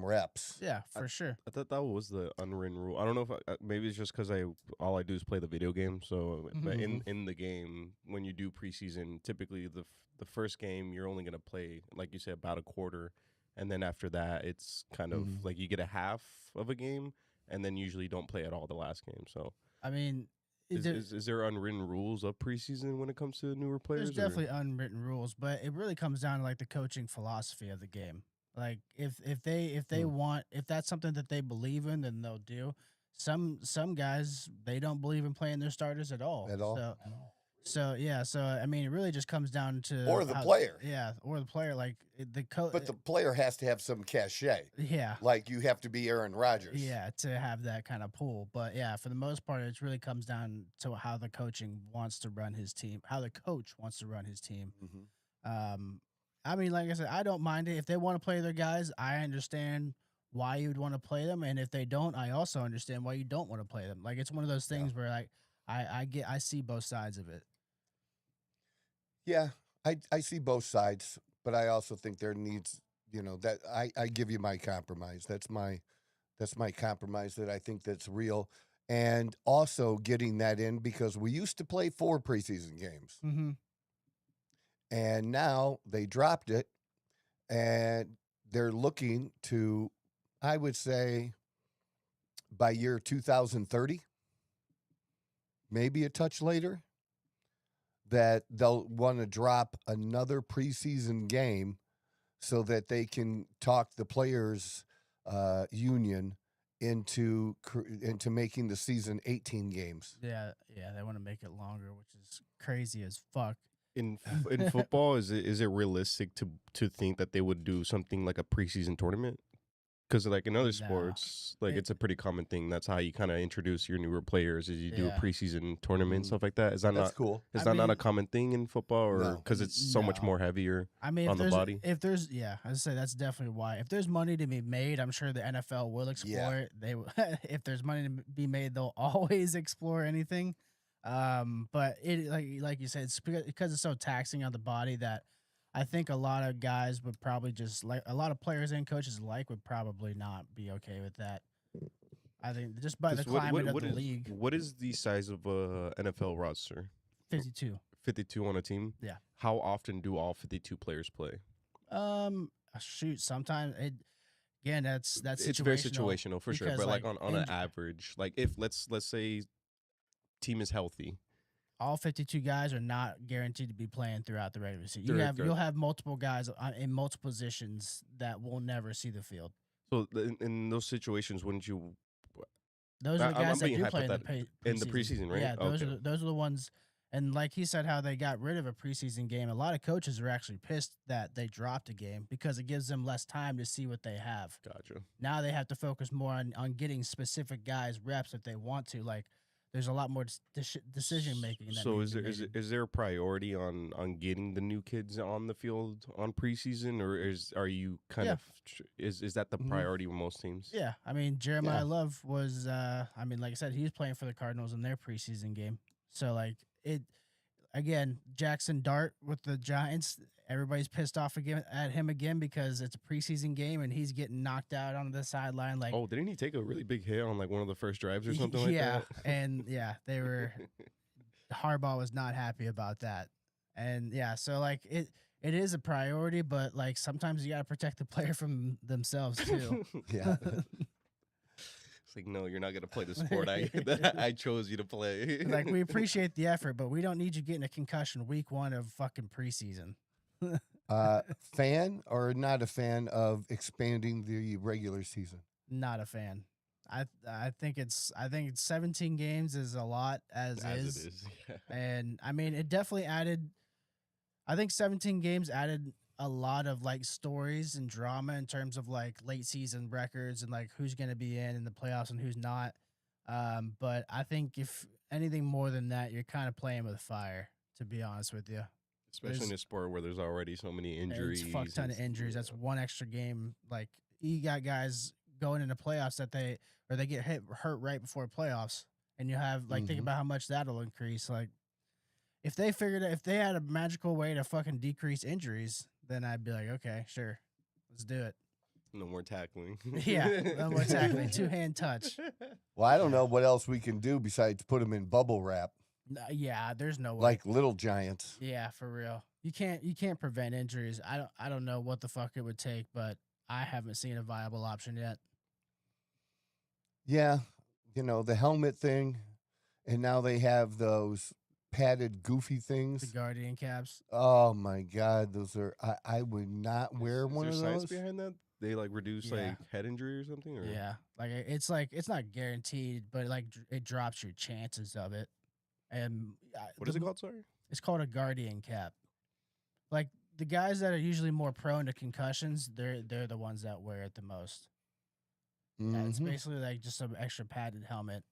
reps. Yeah, for sure. I thought that was the unwritten rule. I don't know if maybe it's just because all I do is play the video game. So but in the game, when you do preseason, typically the first game you're only gonna play, like you said, about a quarter, and then after that it's kind of like you get a half of a game, and then usually don't play at all the last game. So I mean, is there unwritten rules of preseason when it comes to newer players? there's definitely unwritten rules, but it really comes down to like the coaching philosophy of the game. Like if they want, if that's something that they believe in, then they'll do. Some guys, they don't believe in playing their starters at all. So yeah, so I mean, it really just comes down to Or the player. Yeah, or the player. Like the coach. But the player has to have some cachet. Yeah. Like you have to be Aaron Rodgers. Yeah, to have that kind of pull. But yeah, for the most part, it really comes down to how the coaching wants to run his team, how the coach wants to run his team. I mean, like I said, I don't mind it. If they want to play their guys, I understand why you would want to play them. And if they don't, I also understand why you don't want to play them. Like, it's one of those things where, like, I see both sides of it. Yeah, I see both sides, but I also think there needs, that I give you my compromise. That's my compromise that I think that's real. And also getting that in because we used to play 4 preseason games. And now they dropped it, and they're looking to, I would say, by year 2030, maybe a touch later, that they'll want to drop another preseason game so that they can talk the players' union into making the season 18 games. Yeah, they want to make it longer, which is crazy as fuck. In football, is it realistic to think that they would do something like a preseason tournament? Because like in other sports, like it's a pretty common thing. That's how you kind of introduce your newer players. Is you do a preseason tournament and stuff like that. Is that That's cool? Is that not a common thing in football, or because it's so much more heavier on the body? If there's, I say that's definitely why. If there's money to be made, I'm sure the NFL will explore it. They if there's money to be made, they'll always explore anything. But it like you said, it's because it's so taxing on the body that I think a lot of guys would probably just like a lot of players and coaches alike would probably not be okay with that. I think just by the climate of the league. What is the size of a NFL roster? 52. 52 on a team? Yeah. How often do all 52 players play? Shoot, sometimes that's it's very situational for sure. But like on an average, like if let's say team is healthy, all 52 guys are not guaranteed to be playing throughout the regular season. You'll have multiple guys in multiple positions that will never see the field. So in those situations, wouldn't you? Those are the guys that do play in the preseason, right? Yeah, those are the ones. And like he said, how they got rid of a preseason game. A lot of coaches are actually pissed that they dropped a game because it gives them less time to see what they have. Gotcha. Now they have to focus more on getting specific guys reps if they want to. Like, there's a lot more decision making. So is there a priority on getting the new kids on the field on preseason, or are you kind of is that the priority with most teams? Yeah, I mean Jeremiah Love was like I said, he was playing for the Cardinals in their preseason game. So like it again, Jackson Dart with the Giants. Everybody's pissed off at him again because it's a preseason game and he's getting knocked out on the sideline. Like, didn't he take a really big hit on like one of the first drives or something like that? And they were Harbaugh was not happy about that. And so like it is a priority, but like sometimes you got to protect the player from themselves too. Yeah. It's like, no, you're not gonna play the sport I chose you to play. Like, we appreciate the effort, but we don't need you getting a concussion week 1 of fucking preseason. Fan or not a fan of expanding the regular season? Not a fan. I think it's 17 games is a lot as is. It is. Yeah. And I mean, it definitely added. I think 17 games added a lot of like stories and drama in terms of like late season records and like who's going to be in the playoffs and who's not. But I think if anything more than that, you're kind of playing with fire, to be honest with you. Especially in a sport where there's already so many injuries. It's a fuck ton of injuries. That's one extra game. Like, you got guys going into playoffs that they get hurt right before playoffs, and you have like think about how much that'll increase. Like, if they had a magical way to fucking decrease injuries, then I'd be like, okay, sure, let's do it. No more tackling. Yeah, no more tackling. 2-hand touch. Well, I don't know what else we can do besides put them in bubble wrap, Yeah, there's no way. like little giants. Yeah, for real. You can't prevent injuries. I don't know what the fuck it would take, but I haven't seen a viable option yet. Yeah, the helmet thing, and now they have those padded goofy The things. Guardian caps. Oh my God, those are I would not wear Is one there of science those. behind that? They like reduce Yeah. like head injury or something? Or? Yeah, it's not guaranteed, but it drops your chances of it. And What is it called? Sorry. It's called a Guardian cap. Like, the guys that are usually more prone to concussions, they're the ones that wear it the most. Yeah, it's Mhm. basically like just some extra padded helmet.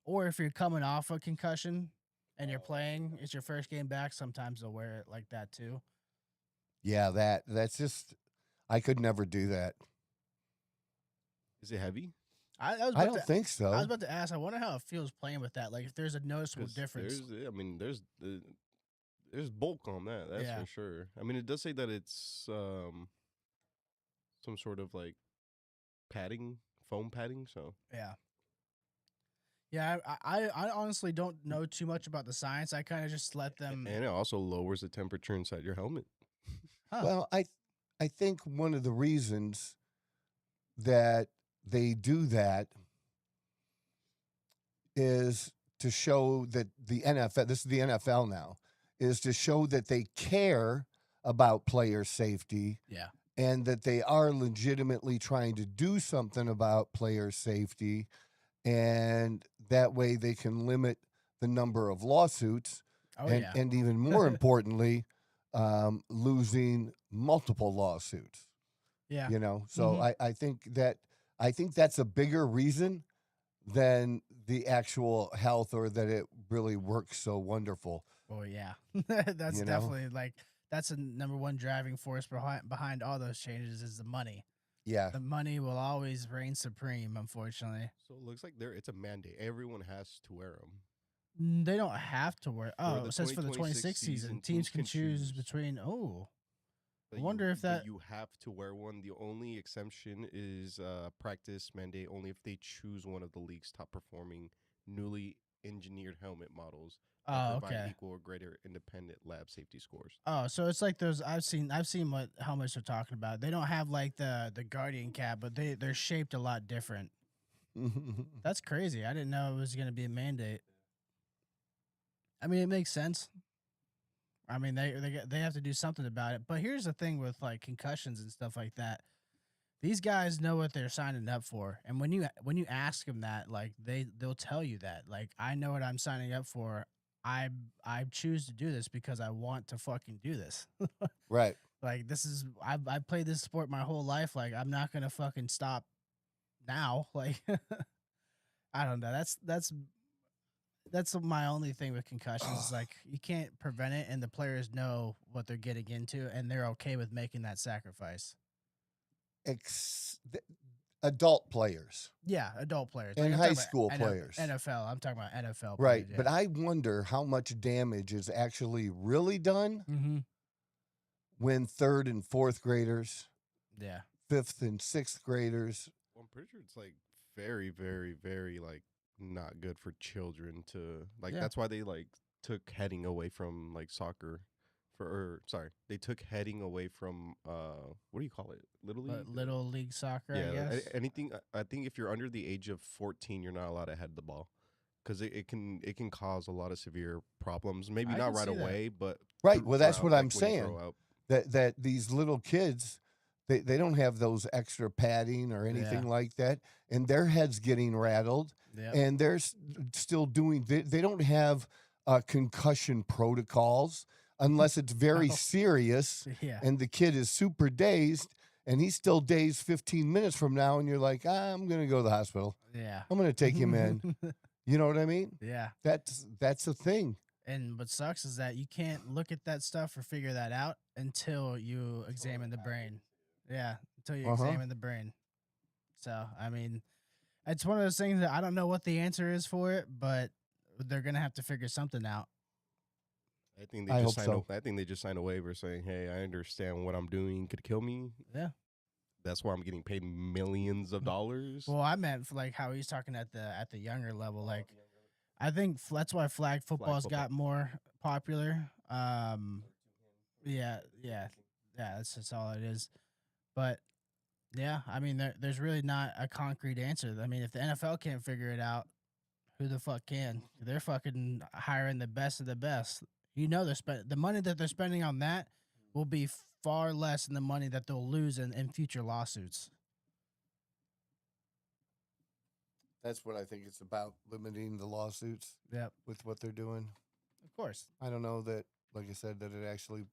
Or if you're coming off a concussion and you're playing, it's your first game back, sometimes they'll wear it like that too. Yeah, that's just I could never do that. Is it heavy? I don't think so. I was about to ask, I wonder how it feels playing with that. Like, if there's a noticeable 'Cause difference. There's bulk on that. That's Yeah. for sure. I mean, it does say that it's some sort of like padding, foam padding. So Yeah. Yeah, I honestly don't know too much about the science. I kind of just let them. and it also lowers the temperature inside your helmet. Huh. Well, I think one of the reasons that they do that is to show that the NFL, this is the NFL now, is to show that they care about player safety Yeah. and that they are legitimately trying to do something about player safety. And that way they can limit the number of lawsuits Oh, and, yeah. and even more importantly, losing multiple lawsuits. Yeah. So Mhm. I think that's a bigger reason than the actual health or that it really works so wonderful. Oh, yeah. That's You know? definitely that's the number one driving force behind all those changes is the money. Yeah. The money will always reign supreme, unfortunately. So it looks like it's a mandate. Everyone has to wear them. They don't have to wear. Oh, the it says for the 26 season, teams can choose between. Oh, I wonder if that. You have to wear one. The only exemption is practice mandate only if they choose one of the league's top performing newly engineered helmet models that Oh, provide okay. equal or greater independent lab safety scores. Oh, so it's like those. I've seen what helmets they're talking about. They don't have like the Guardian cap, but they're shaped a lot different. That's crazy. I didn't know it was going to be a mandate. I mean, it makes sense. I mean, they have to do something about it. But here's the thing with like concussions and stuff like that. These guys know what they're signing up for, and when you ask them that, like they'll tell you that. Like, I know what I'm signing up for. I choose to do this because I want to fucking do this. Right. Like, this is I played this sport my whole life. Like, I'm not gonna fucking stop now. Like, I don't know. That's my only thing with concussions. Is like, you can't prevent it, and the players know what they're getting into, and they're okay with making that sacrifice. Adult players. Yeah, adult players. And I'm high talking about school players. NFL. I'm talking about NFL Right. players. But I wonder how much damage is actually really done Mm-hmm. when 3rd and 4th graders, Yeah. 5th and 6th graders. Well, I'm pretty sure it's like very, very, very like not good for children to like. Yeah. That's why they like took heading away from like soccer. They took heading away from what do you call it? Little league. Little league soccer, I Yeah, guess. anything. I think if you're under the age of 14, you're not allowed to head the ball because it can cause a lot of severe problems. Maybe I not can right see that. away, but Right. Well, that's throughout, what I'm like, when you saying. grow up. That these little kids, they don't have those extra padding or anything Yeah. like that, and their heads getting rattled, Yeah. and they're still doing. They don't have concussion protocols unless it's very No. serious, Yeah. and the kid is super dazed, and he's still dazed 15 minutes from now, and you're like, I'm gonna go to the hospital. Yeah. I'm gonna take him in. You know what I mean? Yeah. That's a thing. And what sucks is that you can't look at that stuff or figure that out until you examine the brain. Yeah, until you examine the brain. So, I mean, it's one of those things that I don't know what the answer is for it, but they're going to have to figure something out. I think they just signed a waiver saying, "Hey, I understand what I'm doing could kill me." Yeah. That's why I'm getting paid millions of dollars. Well, I meant for like how he's talking at the younger level. Like, I think that's why flag football's got more popular. Yeah, that's all it is. But yeah, I mean, there's really not a concrete answer. I mean, if the NFL can't figure it out, who the fuck can? They're fucking hiring the best of the best. You know, the money that they're spending on that will be far less than the money that they'll lose in future lawsuits. That's what I think it's about, limiting the lawsuits. Yep. With what they're doing. Of course. I don't know that, like I said, that it actually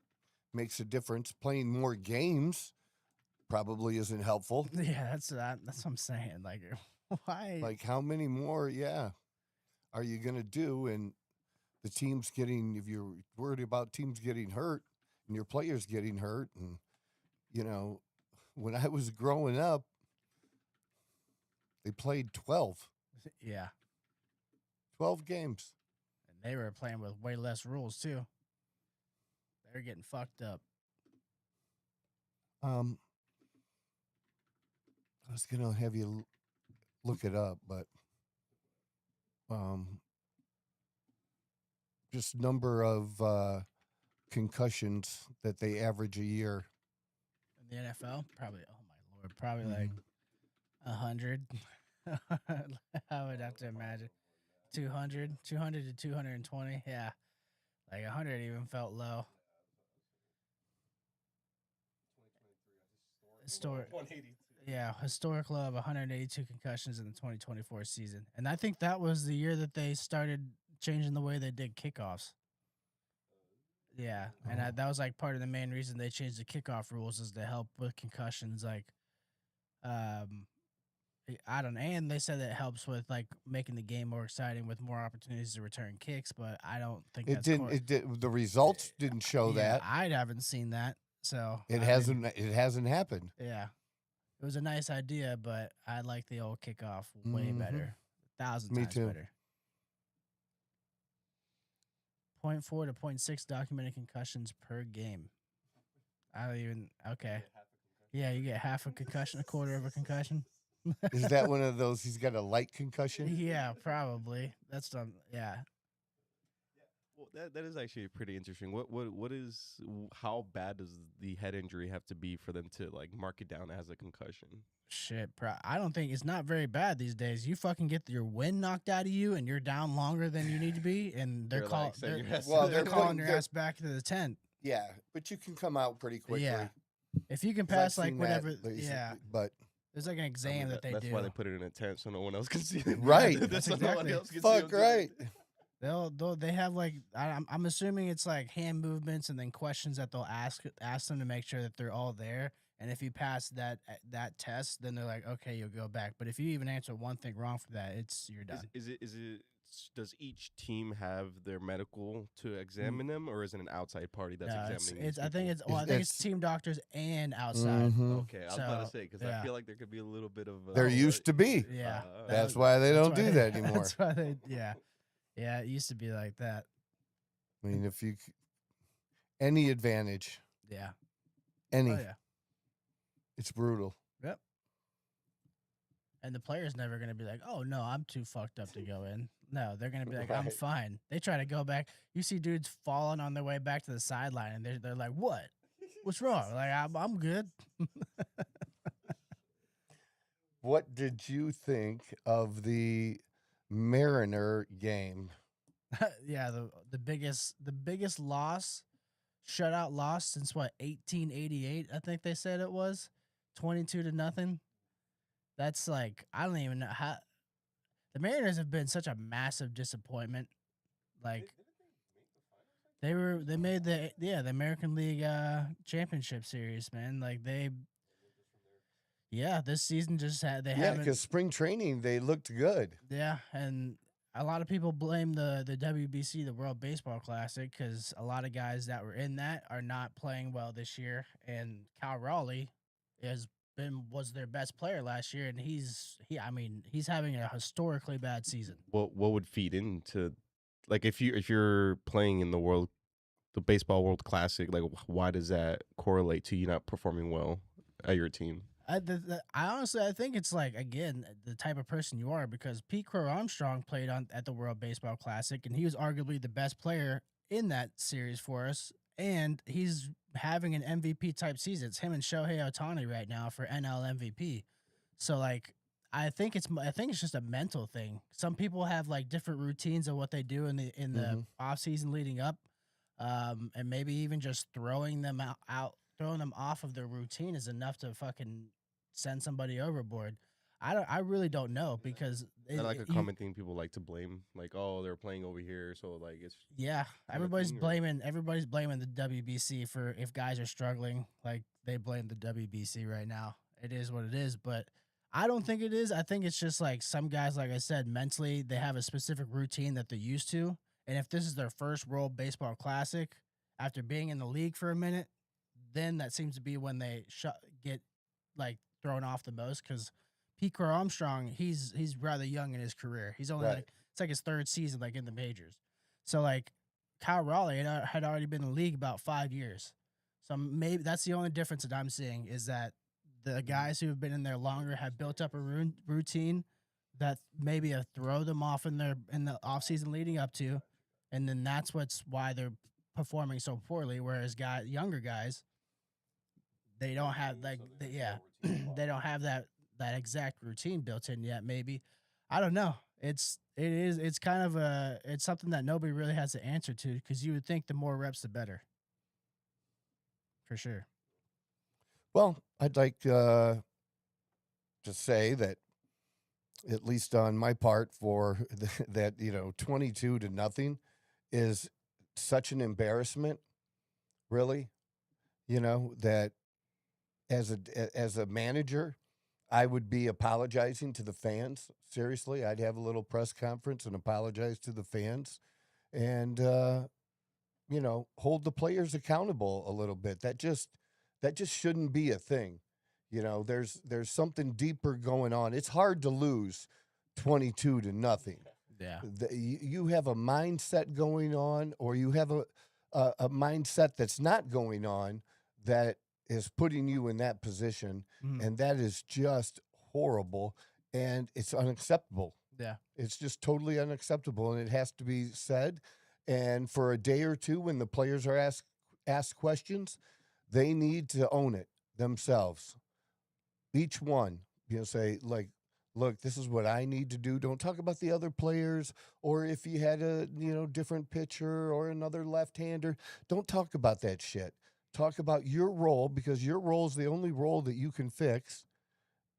makes a difference. Playing more games probably isn't helpful. Yeah, that's what I'm saying. Like, why? Like, how many more, are you going to do? And the team's getting, if you're worried about teams getting hurt and your players getting hurt, and, you know, when I was growing up, they played 12. Yeah. 12 games. And they were playing with way less rules, too. They were getting fucked up. I was going to have you look it up, but just number of concussions that they average a year. In the NFL? Probably, oh my Lord, probably like 100. I would have to imagine 200 to 220. Yeah, like 100 even felt low. Historic low of 182 concussions in the 2024 season, and I think that was the year that they started changing the way they did kickoffs. Yeah, and that was like part of the main reason they changed the kickoff rules is to help with concussions. Like, I don't know. And they said that it helps with like making the game more exciting with more opportunities to return kicks, but I don't think It that's didn't. It did. The results didn't show that. I haven't seen that, so It hasn't happened. Yeah, it was a nice idea, but I like the old kickoff way better, 1,000 Me times too. better. 0.4 to 0.6 documented concussions per game. I don't even. Okay. Yeah, you get half a concussion, a quarter of a concussion. Is that one of those? He's got a light concussion. Yeah, probably. That's done. Yeah. Well, that is actually pretty interesting. How bad does the head injury have to be for them to like mark it down as a concussion? Shit, I don't think it's not very bad these days. You fucking get your wind knocked out of you, and you're down longer than you need to be, and they're calling your ass back to the tent. Yeah, but you can come out pretty quickly. Yeah, if you can pass like whatever. Yeah, but there's like an exam that they do. That's why they put it in a tent so no one else can see it. Right. That's so exactly. No one else can Fuck see right. They have like I'm assuming it's like hand movements and then questions that they'll ask them to make sure that they're all there. And if you pass that test, then they're like, okay, you'll go back. But if you even answer one thing wrong for that, you're done. Does each team have their medical to examine them, or is it an outside party that's examining? I think it's team doctors and outside. Mm-hmm. Okay, I was about to say because I feel like there could be a little bit of. There used to be. Yeah, that's why they don't do that anymore. That's why they. Yeah, it used to be like that. I mean, if you any advantage. Yeah. Any. Oh, yeah. It's brutal. Yep. And the player's never going to be like, oh, no, I'm too fucked up to go in. No, they're going to be like, I'm fine. They try to go back. You see dudes falling on their way back to the sideline, and they're like, what? What's wrong? Like, I'm good. What did you think of the Mariner game? Yeah, the biggest loss, shutout loss since 1888, I think they said it was. 22-0. That's like, I don't even know how. The Mariners have been such a massive disappointment. Like, they made the American League Championship Series, man. Like this season just had haven't. Because spring training they looked good. Yeah, and a lot of people blame the WBC, the World Baseball Classic, because a lot of guys that were in that are not playing well this year. And Cal Raleigh was their best player last year, and he's having a historically bad season. What would feed into, like, if you're playing in the baseball World Classic, like why does that correlate to you not performing well at your team? I honestly, I think it's like, again, the type of person you are, because Pete Crow Armstrong played at the World Baseball Classic, and he was arguably the best player in that series for us, and he's having an MVP type season. It's him and Shohei Ohtani right now for NL MVP. So like, I think it's just a mental thing. Some people have like different routines of what they do in the off season leading up, and maybe even just throwing them throwing them off of their routine is enough to fucking send somebody overboard. I really don't know, because That's like a common thing people like to blame, like, oh, they're playing over here, so like it's everybody's blaming the WBC for if guys are struggling. Like, they blame the WBC right now. It is what it is, but I don't think it is. I think it's just like some guys, like I said, mentally they have a specific routine that they're used to, and if this is their first World Baseball Classic after being in the league for a minute, then that seems to be when they get like thrown off the most, because Pete Crow Armstrong, he's rather young in his career. He's only it's like his third season like in the majors. So like Kyle Raleigh had already been in the league about 5 years. So maybe that's the only difference that I'm seeing, is that the guys who have been in there longer have built up a routine that maybe throw them off in the offseason leading up to, and then that's why they're performing so poorly. Whereas younger guys, they don't have they don't have that exact routine built in yet. Maybe, I don't know. It's kind of it's something that nobody really has the answer to, because you would think the more reps the better, for sure. Well, I'd like to say that, at least on my part, for that 22-0 is such an embarrassment, really. That as a manager, I would be apologizing to the fans. Seriously, I'd have a little press conference and apologize to the fans, and hold the players accountable a little bit. That just shouldn't be a thing. There's something deeper going on. It's hard to lose 22-0. Yeah. You have a mindset going on, or you have a mindset that's not going on, that is putting you in that position, and that is just horrible, and it's unacceptable. Yeah. It's just totally unacceptable, and it has to be said. And for a day or two, when the players are asked questions, they need to own it themselves. Each one, say, like, look, this is what I need to do. Don't talk about the other players, or if you had a different pitcher or another left-hander. Don't talk about that shit. Talk about your role, because your role is the only role that you can fix,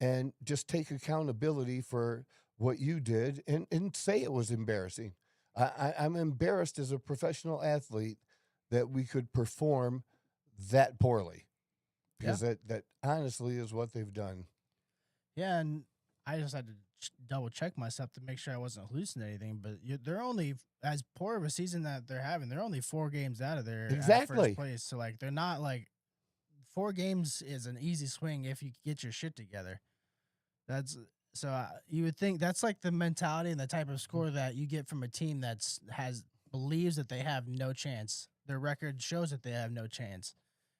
and just take accountability for what you did, and say it was embarrassing. I'm embarrassed as a professional athlete that we could perform that poorly, because that honestly is what they've done. Yeah, and I just had to double check myself to make sure I wasn't hallucinating. But they're only, as poor of a season that they're having, they're only 4 games out of their first place. So like, they're not like 4 games is an easy swing if you get your shit together. You would think that's like the mentality and the type of score that you get from a team that believes that they have no chance. Their record shows that they have no chance,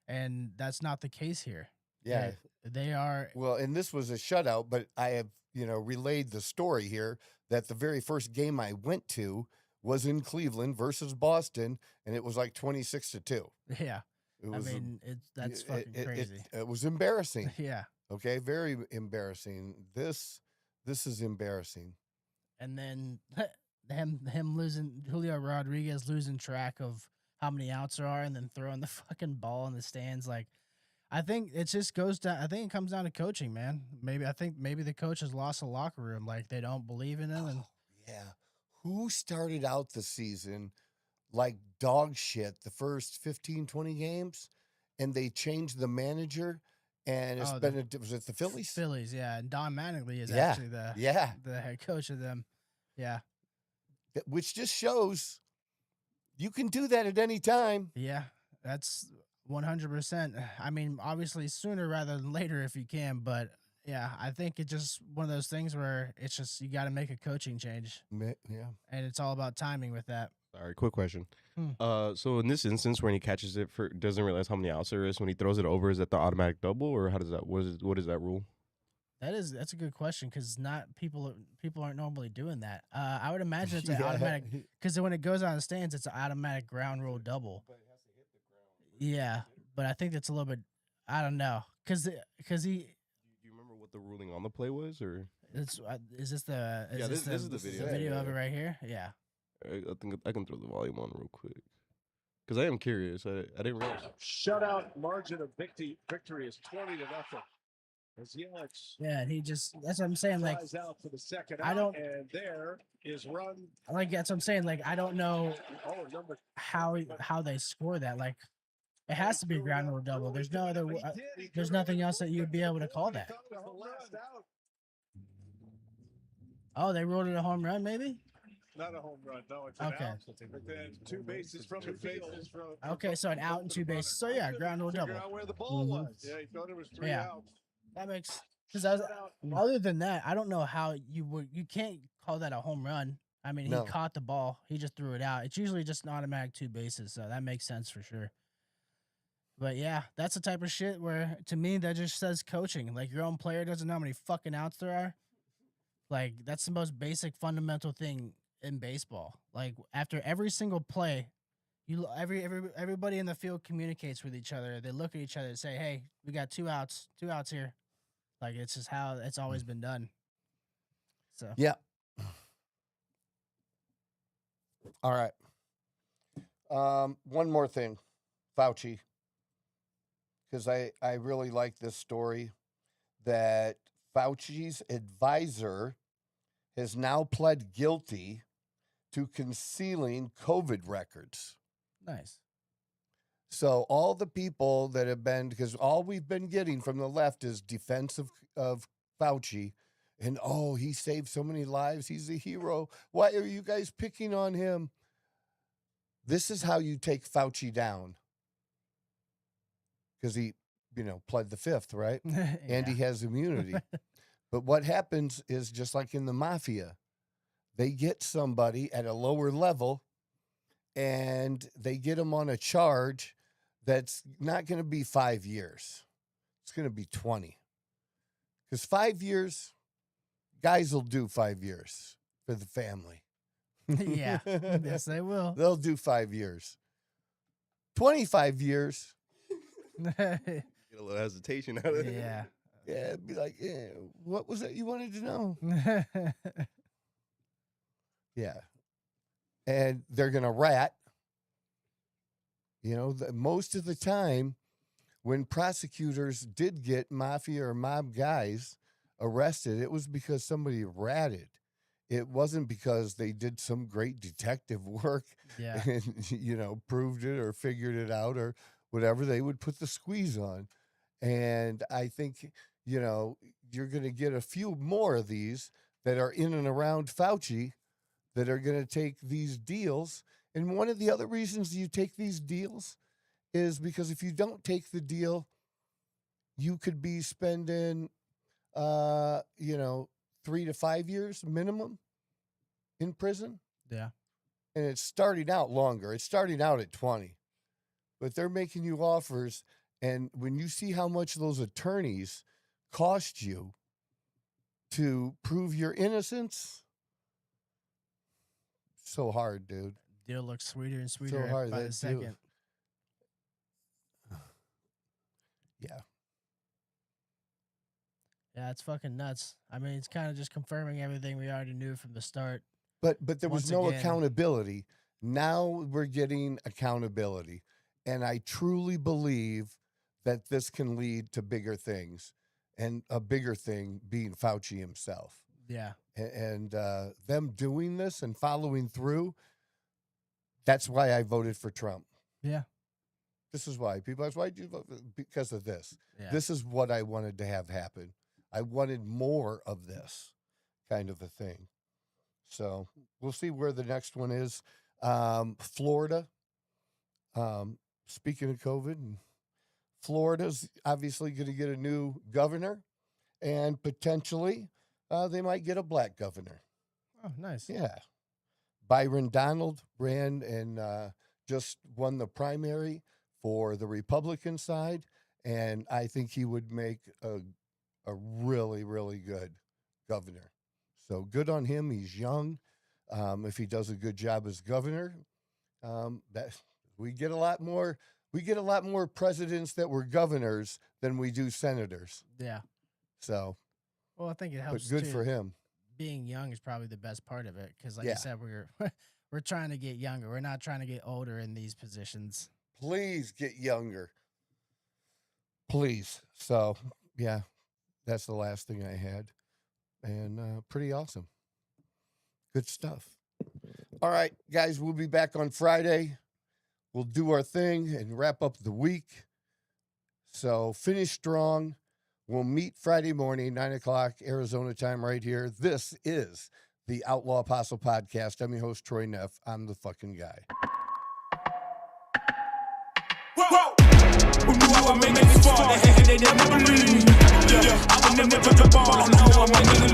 and that's not the case here. Yeah, they are. Well, and this was a shutout, but I have relayed the story here that the very first game I went to was in Cleveland versus Boston, and it was like 26-2. Yeah, that's fucking crazy. It was embarrassing. Yeah. Okay, very embarrassing. This is embarrassing. And then him losing, Julio Rodriguez losing track of how many outs there are, and then throwing the fucking ball in the stands. Like, I think it just goes down. I think it comes down to coaching, man. Maybe the coach has lost the locker room. Like, they don't believe in him. Yeah. Who started out the season like dog shit the first 15, 20 games, and they changed the manager? And was it the Phillies? Phillies, yeah. And Don Mattingly is actually the head coach of them. Yeah. which just shows you can do that at any time. Yeah, that's 100%. I mean, obviously sooner rather than later if you can, but yeah, I think it's just one of those things where it's just you got to make a coaching change, Yeah. and it's all about timing with that. Sorry, quick question. Hmm. So in this instance, when he catches it, doesn't realize how many outs there is. When he throws it over, is that the automatic double, or how does that? What is that rule? That's a good question because not people aren't normally doing that. I would imagine it's an Yeah. automatic because when it goes on the stands, it's an automatic ground rule double. Yeah, but I think that's a little bit. I don't know because Do you remember what the ruling on the play was, or? it's is this the Yeah, this is the video. video of it right here? Yeah. I think I can throw the volume on real quick because I am curious. I didn't realize. Shutout margin of victory is 20-0. As Yelich Yeah, and that's what I'm saying. Like, flies out for the second I out, don't- and there is run. like that's what I'm saying. Like, I don't know Oh, number how they score that. Like, it has to be a ground rule double. There's no other. There's nothing else that you'd be able to call that. Oh, they ruled it a home run, maybe. Not a home run, no, it's an Okay. out. But then 2 bases from the field. Okay, so an out and 2 bases. So yeah, ground rule Figure double. out where the ball Mhm. was. Yeah, he thought it was 3 Yeah. outs. That makes because other than that, I don't know how you can't call that a home run. I mean, No. he caught the ball, he just threw it out. It's usually just an automatic 2 bases, so that makes sense for sure. But yeah, that's the type of shit where to me that just says coaching. Like your own player doesn't know how many fucking outs there are. Like that's the most basic fundamental thing in baseball. Like after every single play, everybody in the field communicates with each other. They look at each other and say, "Hey, we got 2 outs here." Like it's just how it's always been done. So Yeah. All right. One more thing, Fauci, because I really like this story that Fauci's advisor has now pled guilty to concealing COVID records. nice. So all the people that have been, because all we've been getting from the left is defense of Fauci, and oh, he saved so many lives. He's a hero. Why are you guys picking on him? This is how you take Fauci down. Because he, pled the fifth, right? And he has immunity. But what happens is just like in the mafia, they get somebody at a lower level and they get them on a charge that's not going to be 5 years. It's going to be 20. Because 5 years, guys will do 5 years for the family. yeah. Yes, they will. They'll do 5 years. 25 years, Get a little hesitation out of it. yeah. yeah, it'd be like, yeah, what was that you wanted to know? Yeah. And they're going to rat. Most of the time when prosecutors did get mafia or mob guys arrested, it was because somebody ratted. It wasn't because they did some great detective work yeah. and, proved it or figured it out or whatever. They would put the squeeze on. And I think, you're going to get a few more of these that are in and around Fauci that are going to take these deals. And one of the other reasons you take these deals is because if you don't take the deal, you could be spending, 3 to 5 years minimum in prison. Yeah. And it's starting out longer. It's starting out at 20. But they're making you offers. And when you see how much those attorneys cost you to prove your innocence, so hard, dude. Deal looks sweeter and sweeter hard, by that the deal- second. Yeah. Yeah, it's fucking nuts. I mean, it's kind of just confirming everything we already knew from the start. But there was Once no again- accountability. Now we're getting accountability. And I truly believe that this can lead to bigger things. And a bigger thing being Fauci himself. Yeah. And them doing this and following through, that's why I voted for Trump. Yeah. This is why. People ask, why did you vote? Because of this. Yeah. This is what I wanted to have happen. I wanted more of this kind of a thing. So we'll see where the next one is. Florida. Speaking of COVID, Florida's obviously going to get a new governor, and potentially they might get a black governor. Oh, nice. Yeah. Byron Donald ran and just won the primary for the Republican side, and I think he would make a really, really good governor. So good on him. He's young. If he does a good job as governor, that we get a lot more. We get a lot more presidents that were governors than we do senators. Yeah. So, well, I think it helps. But good too. for him. Being young is probably the best part of it because, like Yeah. you said, we're trying to get younger. We're not trying to get older in these positions. Please get younger. Please. So, yeah, that's the last thing I had. And pretty awesome. Good stuff. All right, guys, we'll be back on Friday. We'll do our thing and wrap up the week. So finish strong. We'll meet Friday morning, 9 o'clock, Arizona time right here. This is the Outlaw Apostle Podcast. I'm your host, Troy Neff. I'm the fucking guy. Whoa. Who knew I would make it this far? They never believe me. Yeah, I would never drop the ball. I know I'm making